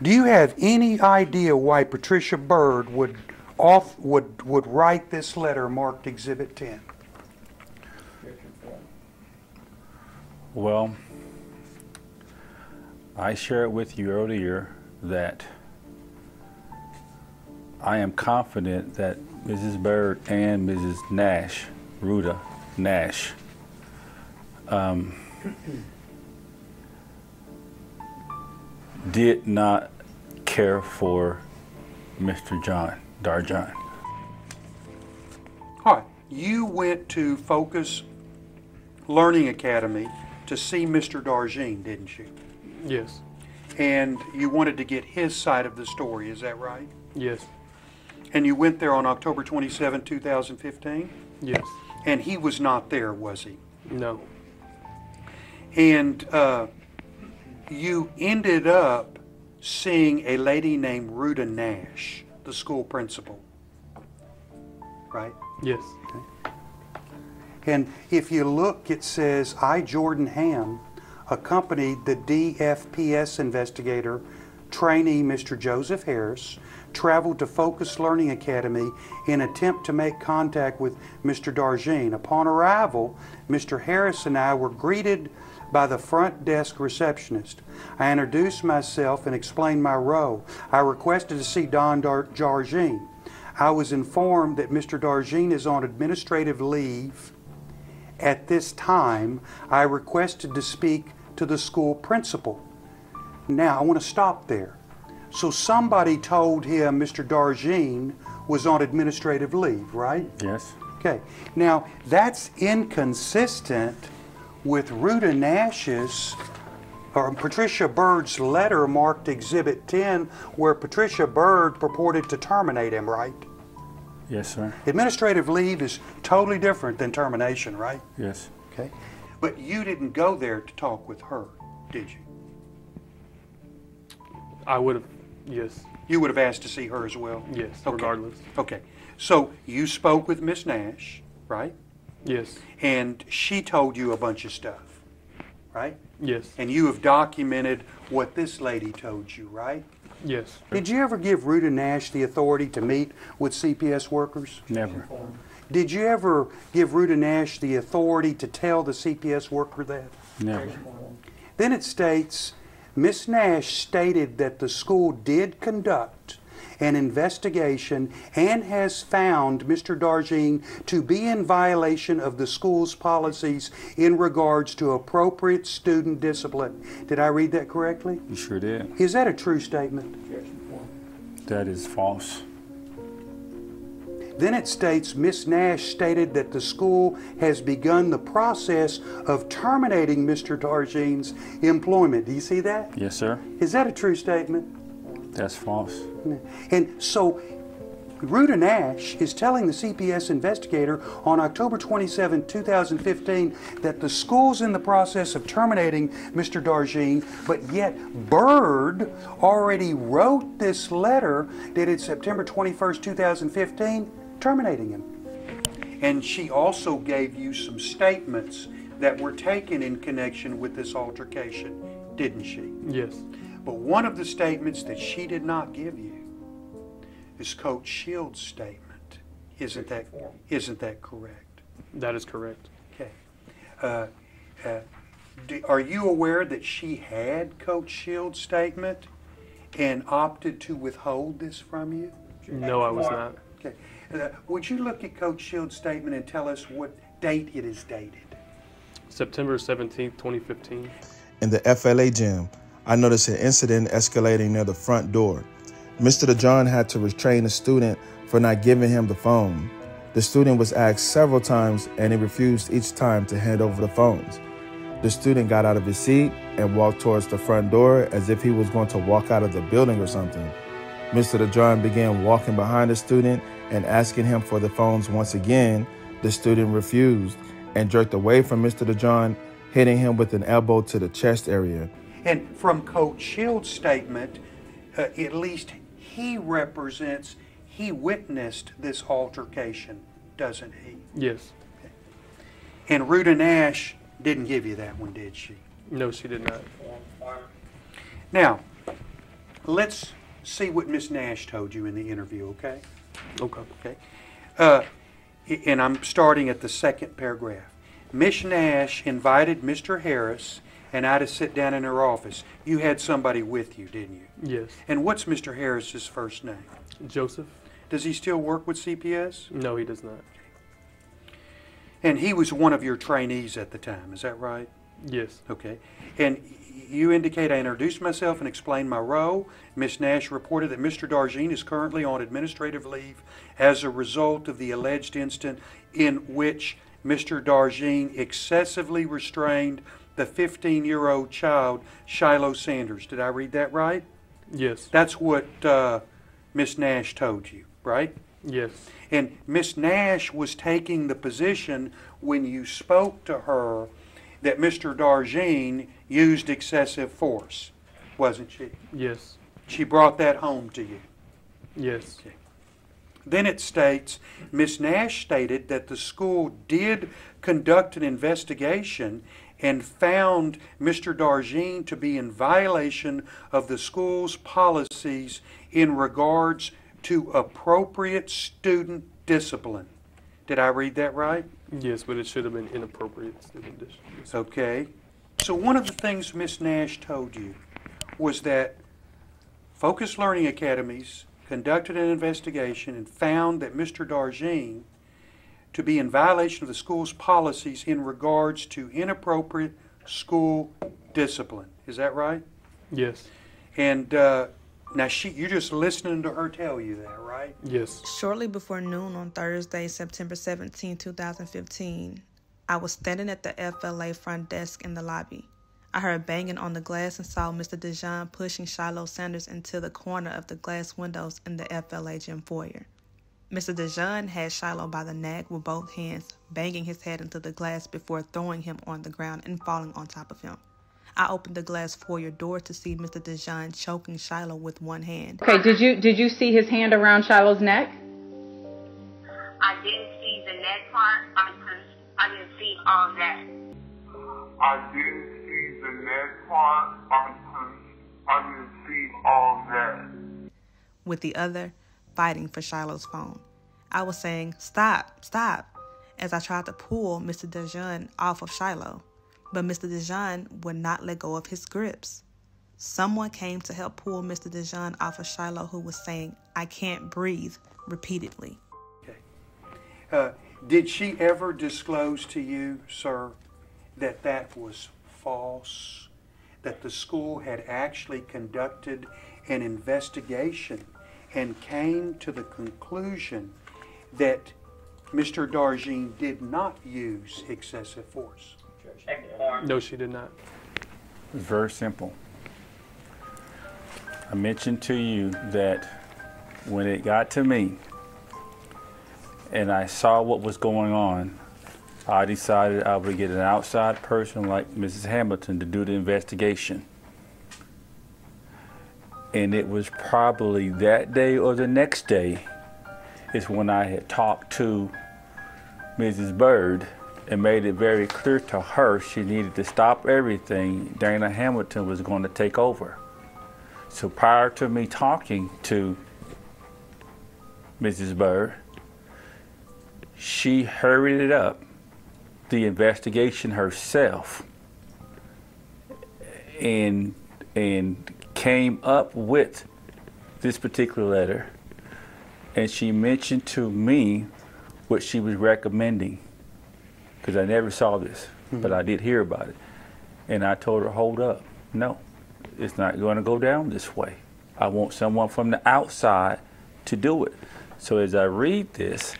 Do you have any idea why Patricia Bird would write this letter marked Exhibit 10? Well, I shared with you earlier that I am confident that Mrs. Bird and Mrs. Nash, Ruta Nash, did not care for Mr. Darjean. All right. You went to Focus Learning Academy to see Mr. Darjean, didn't you? Yes. And you wanted to get his side of the story, is that right? Yes. And you went there on October 27, 2015? Yes. And he was not there, was he? No. And you ended up seeing a lady named Ruta Nash, the school principal, right? Yes. Okay. And if you look, it says, I, Jordan Ham, accompanied the DFPS investigator, trainee Mr. Joseph Harris, traveled to Focus Learning Academy in attempt to make contact with Mr. Darjean. Upon arrival, Mr. Harris and I were greeted by the front desk receptionist. I introduced myself and explained my role. I requested to see Don Darjean. I was informed that Mr. Darjean is on administrative leave. At this time, I requested to speak to the school principal. Now, I want to stop there. So somebody told him Mr. Darjean was on administrative leave, right? Yes. Okay. Now, that's inconsistent with Ruta Nash's or Patricia Bird's letter marked Exhibit 10, where Patricia Bird purported to terminate him, right? Yes, sir. Administrative leave is totally different than termination, right? Yes. Okay. But you didn't go there to talk with her, did you? I would have, yes. You would have asked to see her as well? Yes, okay. Regardless. Okay. So you spoke with Miss Nash, right? Yes. And she told you a bunch of stuff, right? Yes. And you have documented what this lady told you, right? Yes. Did you ever give Ruta Nash the authority to meet with CPS workers? Never. Did you ever give Ruta Nash the authority to tell the CPS worker that? Never. Then it states, Miss Nash stated that the school did conduct an investigation and has found Mr. Darjean to be in violation of the school's policies in regards to appropriate student discipline. Did I read that correctly? You sure did. Is that a true statement? That is false. Then it states, Miss Nash stated that the school has begun the process of terminating Mr. Darjean's employment. Do you see that? Yes, sir. Is that a true statement? That's false. And so Ruta Nash is telling the CPS investigator on October 27, 2015 that the school's in the process of terminating Mr. Darjean, but yet Bird already wrote this letter dated September 21st, 2015, terminating him. And she also gave you some statements that were taken in connection with this altercation, didn't she? Yes. But one of the statements that she did not give you is Coach Shield's statement. Isn't that correct? That is correct. Okay. Are you aware that she had Coach Shield's statement and opted to withhold this from you? No, I was not. Okay. Would you look at Coach Shield's statement and tell us what date it is dated? September 17th, 2015. In the FLA gym, I noticed an incident escalating near the front door. Mr. DeJohn had to restrain the student for not giving him the phone. The student was asked several times and he refused each time to hand over the phones. The student got out of his seat and walked towards the front door as if he was going to walk out of the building or something. Mr. DeJohn began walking behind the student and asking him for the phones once again. The student refused and jerked away from Mr. DeJohn, hitting him with an elbow to the chest area. And from Coach Shield's statement, at least he witnessed this altercation, doesn't he? Yes. Okay. And Ruta Nash didn't give you that one, did she? No, she did not. Now, let's see what Miss Nash told you in the interview, okay? Okay. Okay. And I'm starting at the second paragraph. Miss Nash invited Mr. Harris and I to sit down in her office. You had somebody with you, didn't you? Yes. And what's Mr. Harris's first name? Joseph. Does he still work with CPS? No, he does not. And he was one of your trainees at the time, is that right? Yes. Okay. And you indicate I introduced myself and explained my role. Miss Nash reported that Mr. Darjean is currently on administrative leave as a result of the alleged incident in which Mr. Darjean excessively restrained the 15-year-old child, Shilo Sanders. Did I read that right? Yes. That's what Miss Nash told you, right? Yes. And Miss Nash was taking the position when you spoke to her that Mr. Darjean used excessive force, wasn't she? Yes. She brought that home to you. Yes. Okay. Then it states, Miss Nash stated that the school did conduct an investigation and found Mr. Darjean to be in violation of the school's policies in regards to appropriate student discipline. Did I read that right? Yes, but it should have been inappropriate student discipline. Okay. So one of the things Miss Nash told you was that Focus Learning Academies conducted an investigation and found that Mr. Darjean to be in violation of the school's policies in regards to inappropriate school discipline. Is that right? Yes. And now you're just listening to her tell you that, right? Yes. Shortly before noon on Thursday, September 17, 2015, I was standing at the FLA front desk in the lobby. I heard banging on the glass and saw Mr. Deion pushing Shilo Sanders into the corner of the glass windows in the FLA gym foyer. Mr. Deion had Shilo by the neck with both hands, banging his head into the glass before throwing him on the ground and falling on top of him. I opened the glass foyer door to see Mr. Deion choking Shilo with one hand. Okay, did you see his hand around Shilo's neck? I didn't see the neck part. I didn't see all that. I didn't see the neck part. I didn't see all that. With the other fighting for Shilo's phone. I was saying, "Stop, stop," as I tried to pull Mr. Deion off of Shilo. But Mr. Deion would not let go of his grips. Someone came to help pull Mr. Deion off of Shilo, who was saying, "I can't breathe," repeatedly. Okay. Did she ever disclose to you, sir, that that was false? That the school had actually conducted an investigation and came to the conclusion that Mr. Darjean did not use excessive force? No, she did not. It's very simple. I mentioned to you that when it got to me and I saw what was going on, I decided I would get an outside person like Mrs. Hamilton to do the investigation. And it was probably that day or the next day is when I had talked to Mrs. Bird and made it very clear to her she needed to stop everything. Dana Hamilton was going to take over. So prior to me talking to Mrs. Bird, she hurried up the investigation herself and came up with this particular letter, and she mentioned to me what she was recommending, because I never saw this, but I did hear about it. And I told her, hold up, no, it's not going to go down this way. I want someone from the outside to do it. So as I read this,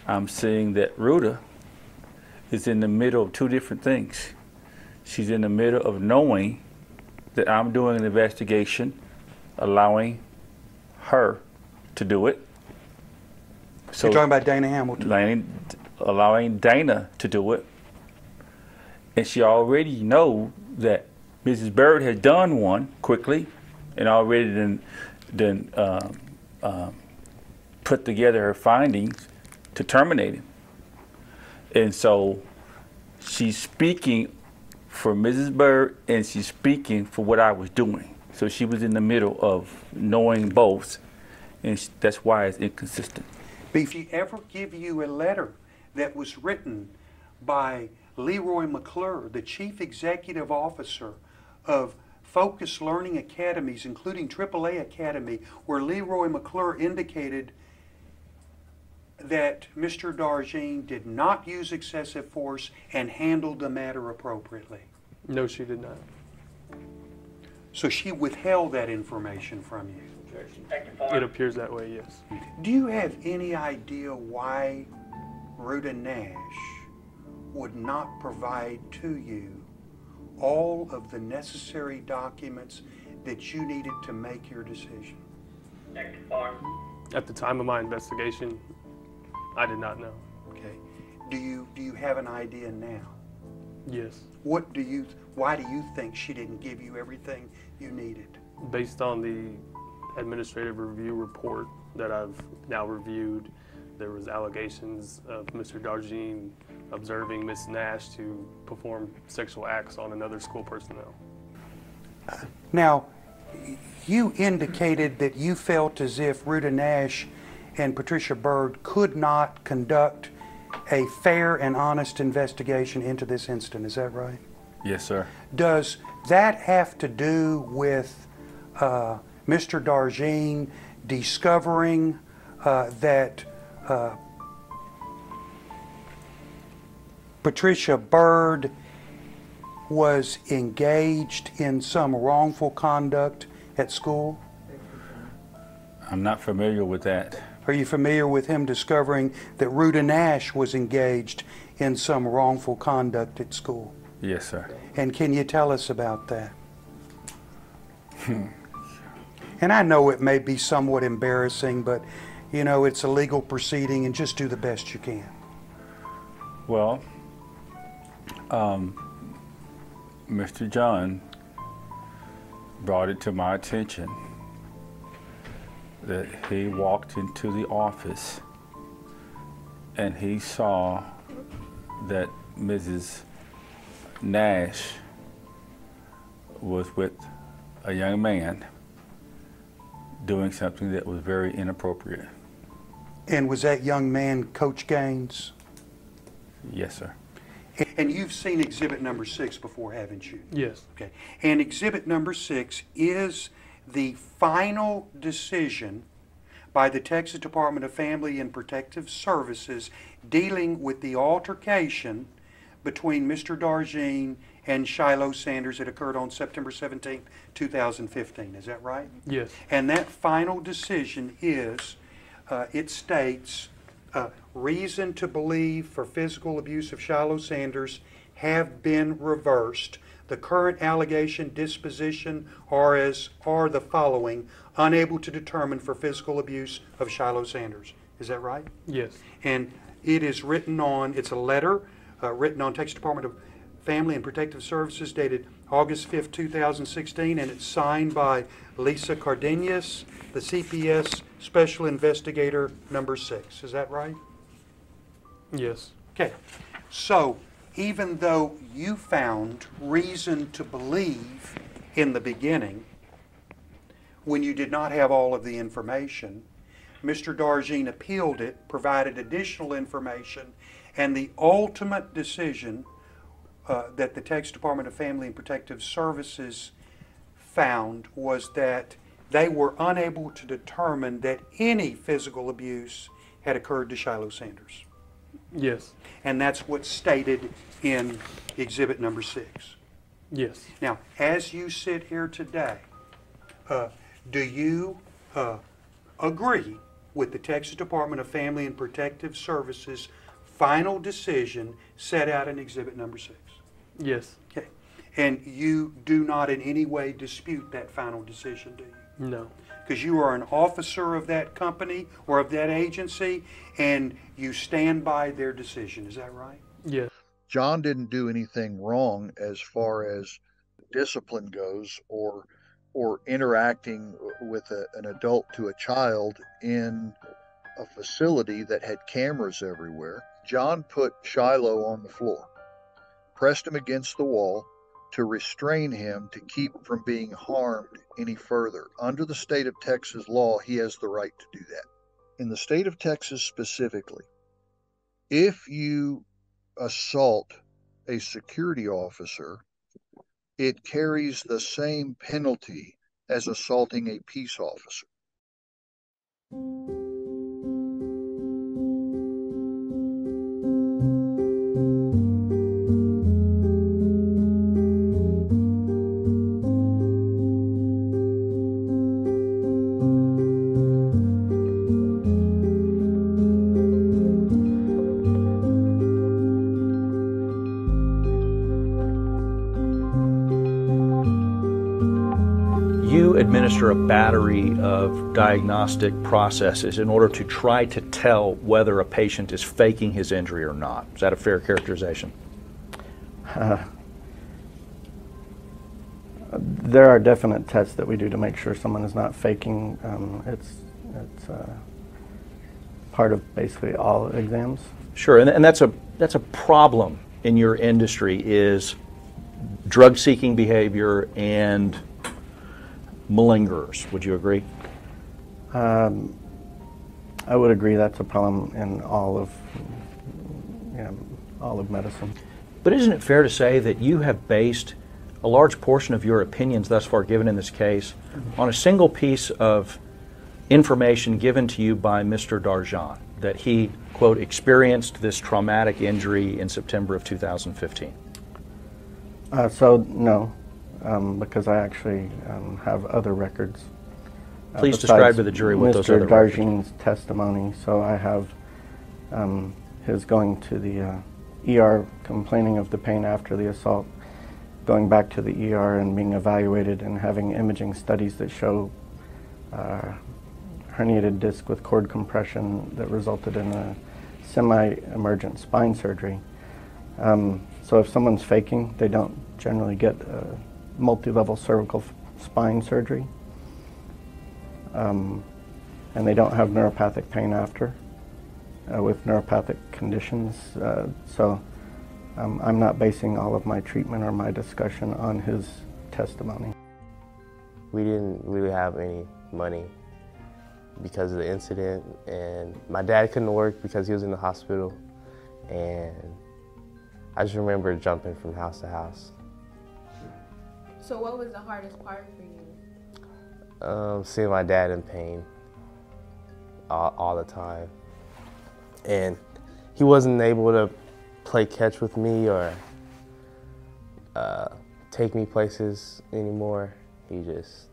I'm seeing that Ruta is in the middle of two different things. She's in the middle of knowing that I'm doing an investigation, allowing her to do it. So you're talking about Dana Hamilton? Allowing Dana to do it. And she already knows that Mrs. Bird has done one quickly and already put together her findings to terminate him. And so she's speaking for Mrs. Bird and she's speaking for what I was doing. So she was in the middle of knowing both, and that's why it's inconsistent. Did she ever give you a letter that was written by Leroy McClure, the Chief Executive Officer of Focus Learning Academies, including AAA Academy, where Leroy McClure indicated that Mr. Darjean did not use excessive force and handled the matter appropriately? No, she did not. So she withheld that information from you? It appears that way, yes. Do you have any idea why Ruta Nash would not provide to you all of the necessary documents that you needed to make your decision? At the time of my investigation, I did not know. Okay. Do you have an idea now? Yes. Why do you think she didn't give you everything you needed? Based on the administrative review report that I've now reviewed, there was allegations of Mr. Darjean observing Ms. Nash to perform sexual acts on another school personnel. Now, you indicated that you felt as if Ruta Nash and Patricia Bird could not conduct a fair and honest investigation into this incident. Is that right? Yes, sir. Does that have to do with Mr. Darjean discovering that Patricia Byrd was engaged in some wrongful conduct at school? I'm not familiar with that. Are you familiar with him discovering that Ruta Nash was engaged in some wrongful conduct at school? Yes, sir. And can you tell us about that? And I know it may be somewhat embarrassing, but you know, it's a legal proceeding, and just do the best you can. Well, Mr. John brought it to my attention that he walked into the office and he saw that Mrs. Nash was with a young man doing something that was very inappropriate. And was that young man Coach Gaines? Yes, sir. And you've seen exhibit number 6 before, haven't you? Yes. Okay. And exhibit number 6 is the final decision by the Texas Department of Family and Protective Services dealing with the altercation between Mr. Darjean and Shilo Sanders that occurred on September 17, 2015. Is that right? Yes. And that final decision is, it states, reason to believe for physical abuse of Shilo Sanders have been reversed. The current allegation, disposition are the following: unable to determine for physical abuse of Shilo Sanders. Is that right? Yes. And it is written on, it's a letter written on Texas Department of Family and Protective Services dated August 5th, 2016, and it's signed by Lisa Cardenas, the CPS Special Investigator number 6. Is that right? Yes. Okay. So, even though you found reason to believe in the beginning, when you did not have all of the information, Mr. Darjean appealed it, provided additional information, and the ultimate decision that the Texas Department of Family and Protective Services found was that they were unable to determine that any physical abuse had occurred to Shilo Sanders. Yes. And that's what's stated in exhibit number 6. Yes. Now, as you sit here today, do you agree with the Texas Department of Family and Protective Services final decision set out in exhibit number 6? Yes. Okay. And you do not in any way dispute that final decision, do you? No. Because you are an officer of that company or of that agency, and you stand by their decision. Is that right? Yes. John didn't do anything wrong as far as discipline goes, or interacting with an adult to a child in a facility that had cameras everywhere. John put Shilo on the floor, pressed him against the wall to restrain him to keep from being harmed any further. Under the state of Texas law, he has the right to do that. In the state of Texas specifically, if you assault a security officer, it carries the same penalty as assaulting a peace officer. You administer a battery of diagnostic processes in order to try to tell whether a patient is faking his injury or not. Is that a fair characterization? There are definite tests that we do to make sure someone is not faking. It's part of basically all exams. Sure, and that's a problem in your industry, is drug-seeking behavior and malingerers. Would you agree? I would agree that's a problem in all of medicine. But isn't it fair to say that you have based a large portion of your opinions thus far given in this case on a single piece of information given to you by Mr. Darjan that he, quote, experienced this traumatic injury in September of 2015? So no, because I actually have other records. Please describe to the jury what those other records are. Mr. Darjan's testimony. So I have his going to the ER, complaining of the pain after the assault, going back to the ER and being evaluated and having imaging studies that show herniated disc with cord compression that resulted in a semi-emergent spine surgery. So if someone's faking, they don't generally get multi-level cervical spine surgery. And they don't have neuropathic pain after with neuropathic conditions. So I'm not basing all of my treatment or my discussion on his testimony. We didn't really have any money because of the incident, and my dad couldn't work because he was in the hospital, and I just remember jumping from house to house. So what was the hardest part for you? Seeing my dad in pain all the time, and he wasn't able to play catch with me or take me places anymore. He was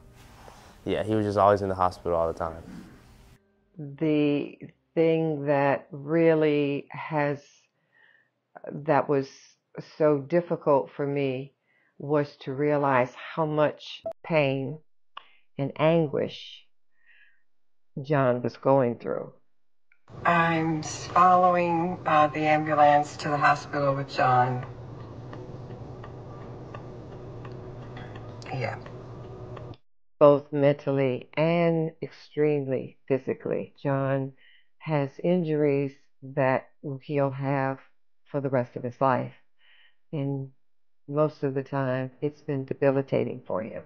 just always in the hospital all the time. The thing that really that was so difficult for me was to realize how much pain and anguish John was going through. I'm following the ambulance to the hospital with John. Yeah. Both mentally and extremely physically. John has injuries that he'll have for the rest of his life. And most of the time, it's been debilitating for him.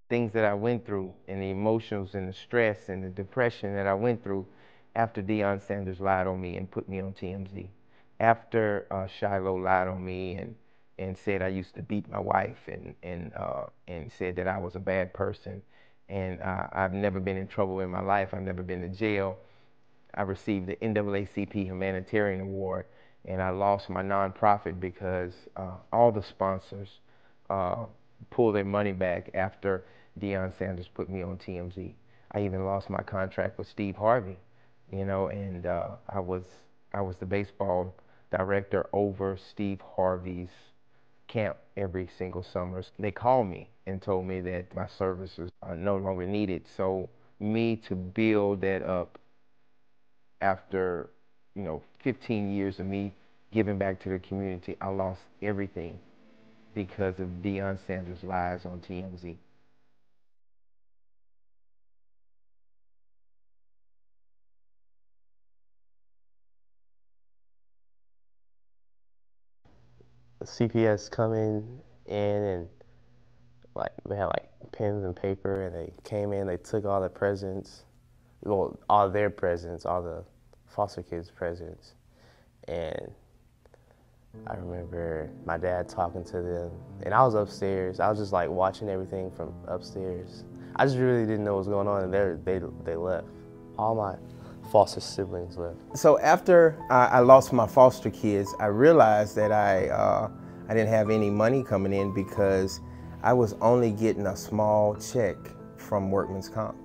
Things that I went through and the emotions and the stress and the depression that I went through after Deion Sanders lied on me and put me on TMZ. After Shilo lied on me and said I used to beat my wife and said that I was a bad person. And I've never been in trouble in my life. I've never been to jail. I received the NAACP Humanitarian Award, and I lost my nonprofit because all the sponsors pulled their money back after Deion Sanders put me on TMZ. I even lost my contract with Steve Harvey, you know, and I was the baseball director over Steve Harvey's camp every single summer. They called me and told me that my services are no longer needed. So me to build that up after, 15 years of me giving back to the community, I lost everything because of Deion Sanders' lies on TMZ. The CPS coming in and they had pens and paper, and they came in, they took all the presents, well, all their presents, all the foster kids' presents, and I remember my dad talking to them, and I was upstairs. I was just watching everything from upstairs. I just really didn't know what was going on, and they left. All my foster siblings left. So after I lost my foster kids, I realized that I didn't have any money coming in because I was only getting a small check from Workman's Comp.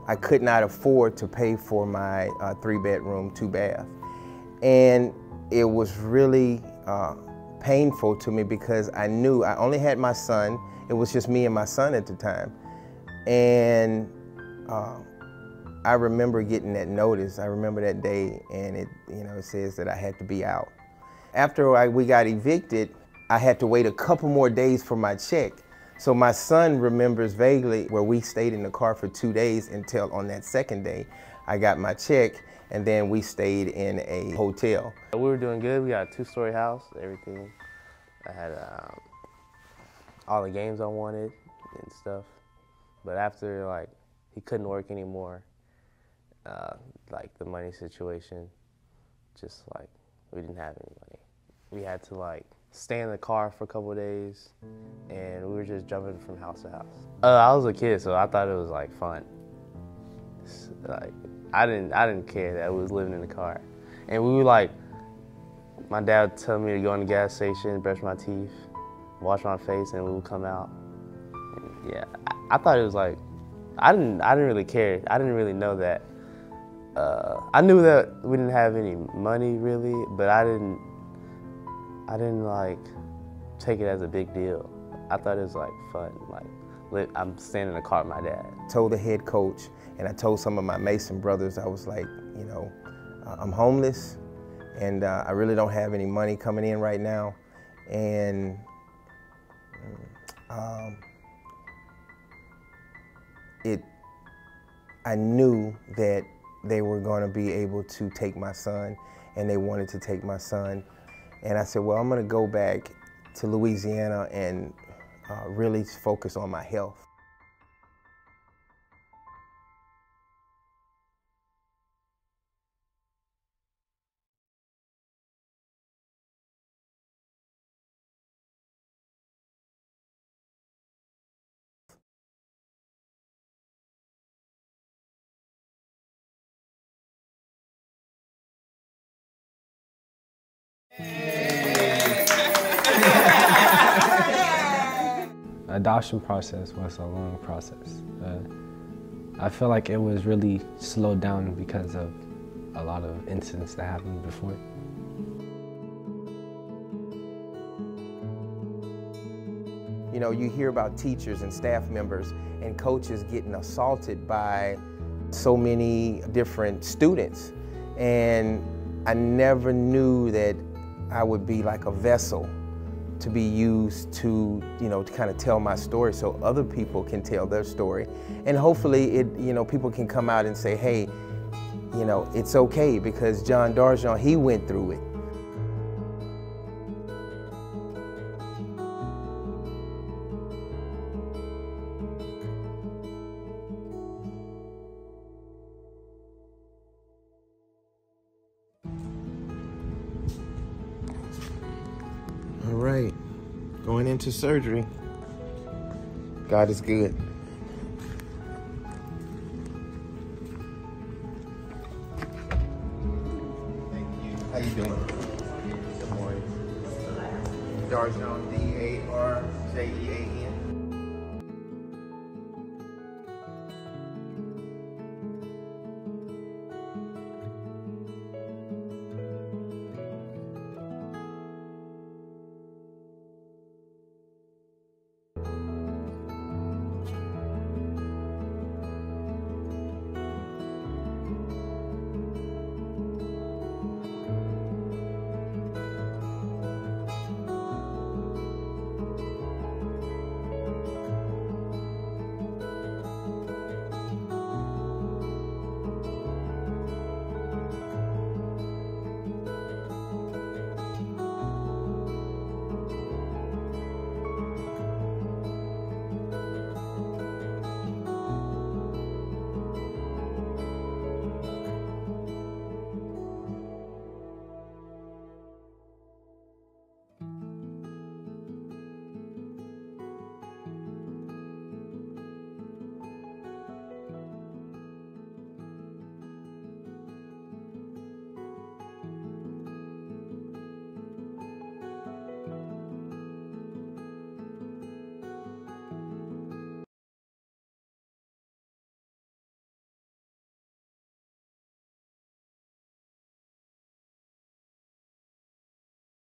I could not afford to pay for my 3-bedroom, 2-bath. And it was really painful to me because I knew I only had my son. It was just me and my son at the time. And I remember getting that notice. I remember that day, and it says that I had to be out. After we got evicted, I had to wait a couple more days for my check. So my son remembers vaguely where we stayed in the car for 2 days until on that second day, I got my check, and then we stayed in a hotel. We were doing good. We got a 2-story house, everything. I had all the games I wanted and stuff. But after, like, he couldn't work anymore, like, the money situation, just, like, we didn't have any money. We had to, like, stay in the car for a couple of days, and we were just jumping from house to house. I was a kid, so I thought it was, like, fun. Like, I didn't care that we was living in the car. And we were, like, my dad would tell me to go in the gas station, brush my teeth, wash my face, and we would come out. And yeah, I thought it was, like, I didn't really care. I didn't really know that. I knew that we didn't have any money, really, but I didn't like take it as a big deal. I thought it was like fun. Like I'm standing in the car with my dad. Told the head coach, and I told some of my Mason brothers, I was like, you know, I'm homeless, and I really don't have any money coming in right now, and I knew that they were going to be able to take my son, and they wanted to take my son. And I said, well, I'm going to go back to Louisiana and really focus on my health. Adoption process was a long process. I feel like it was really slowed down because of a lot of incidents that happened before. You know, you hear about teachers and staff members and coaches getting assaulted by so many different students. And I never knew that I would be like a vessel to be used to, you know, to kind of tell my story so other people can tell their story. And hopefully you know, people can come out and say, hey, you know, it's okay because John Darjon, he went through it. All right, going into surgery. God is good. Thank you. How you doing? Good morning. Darjon, D-A-R-J-E-A-N.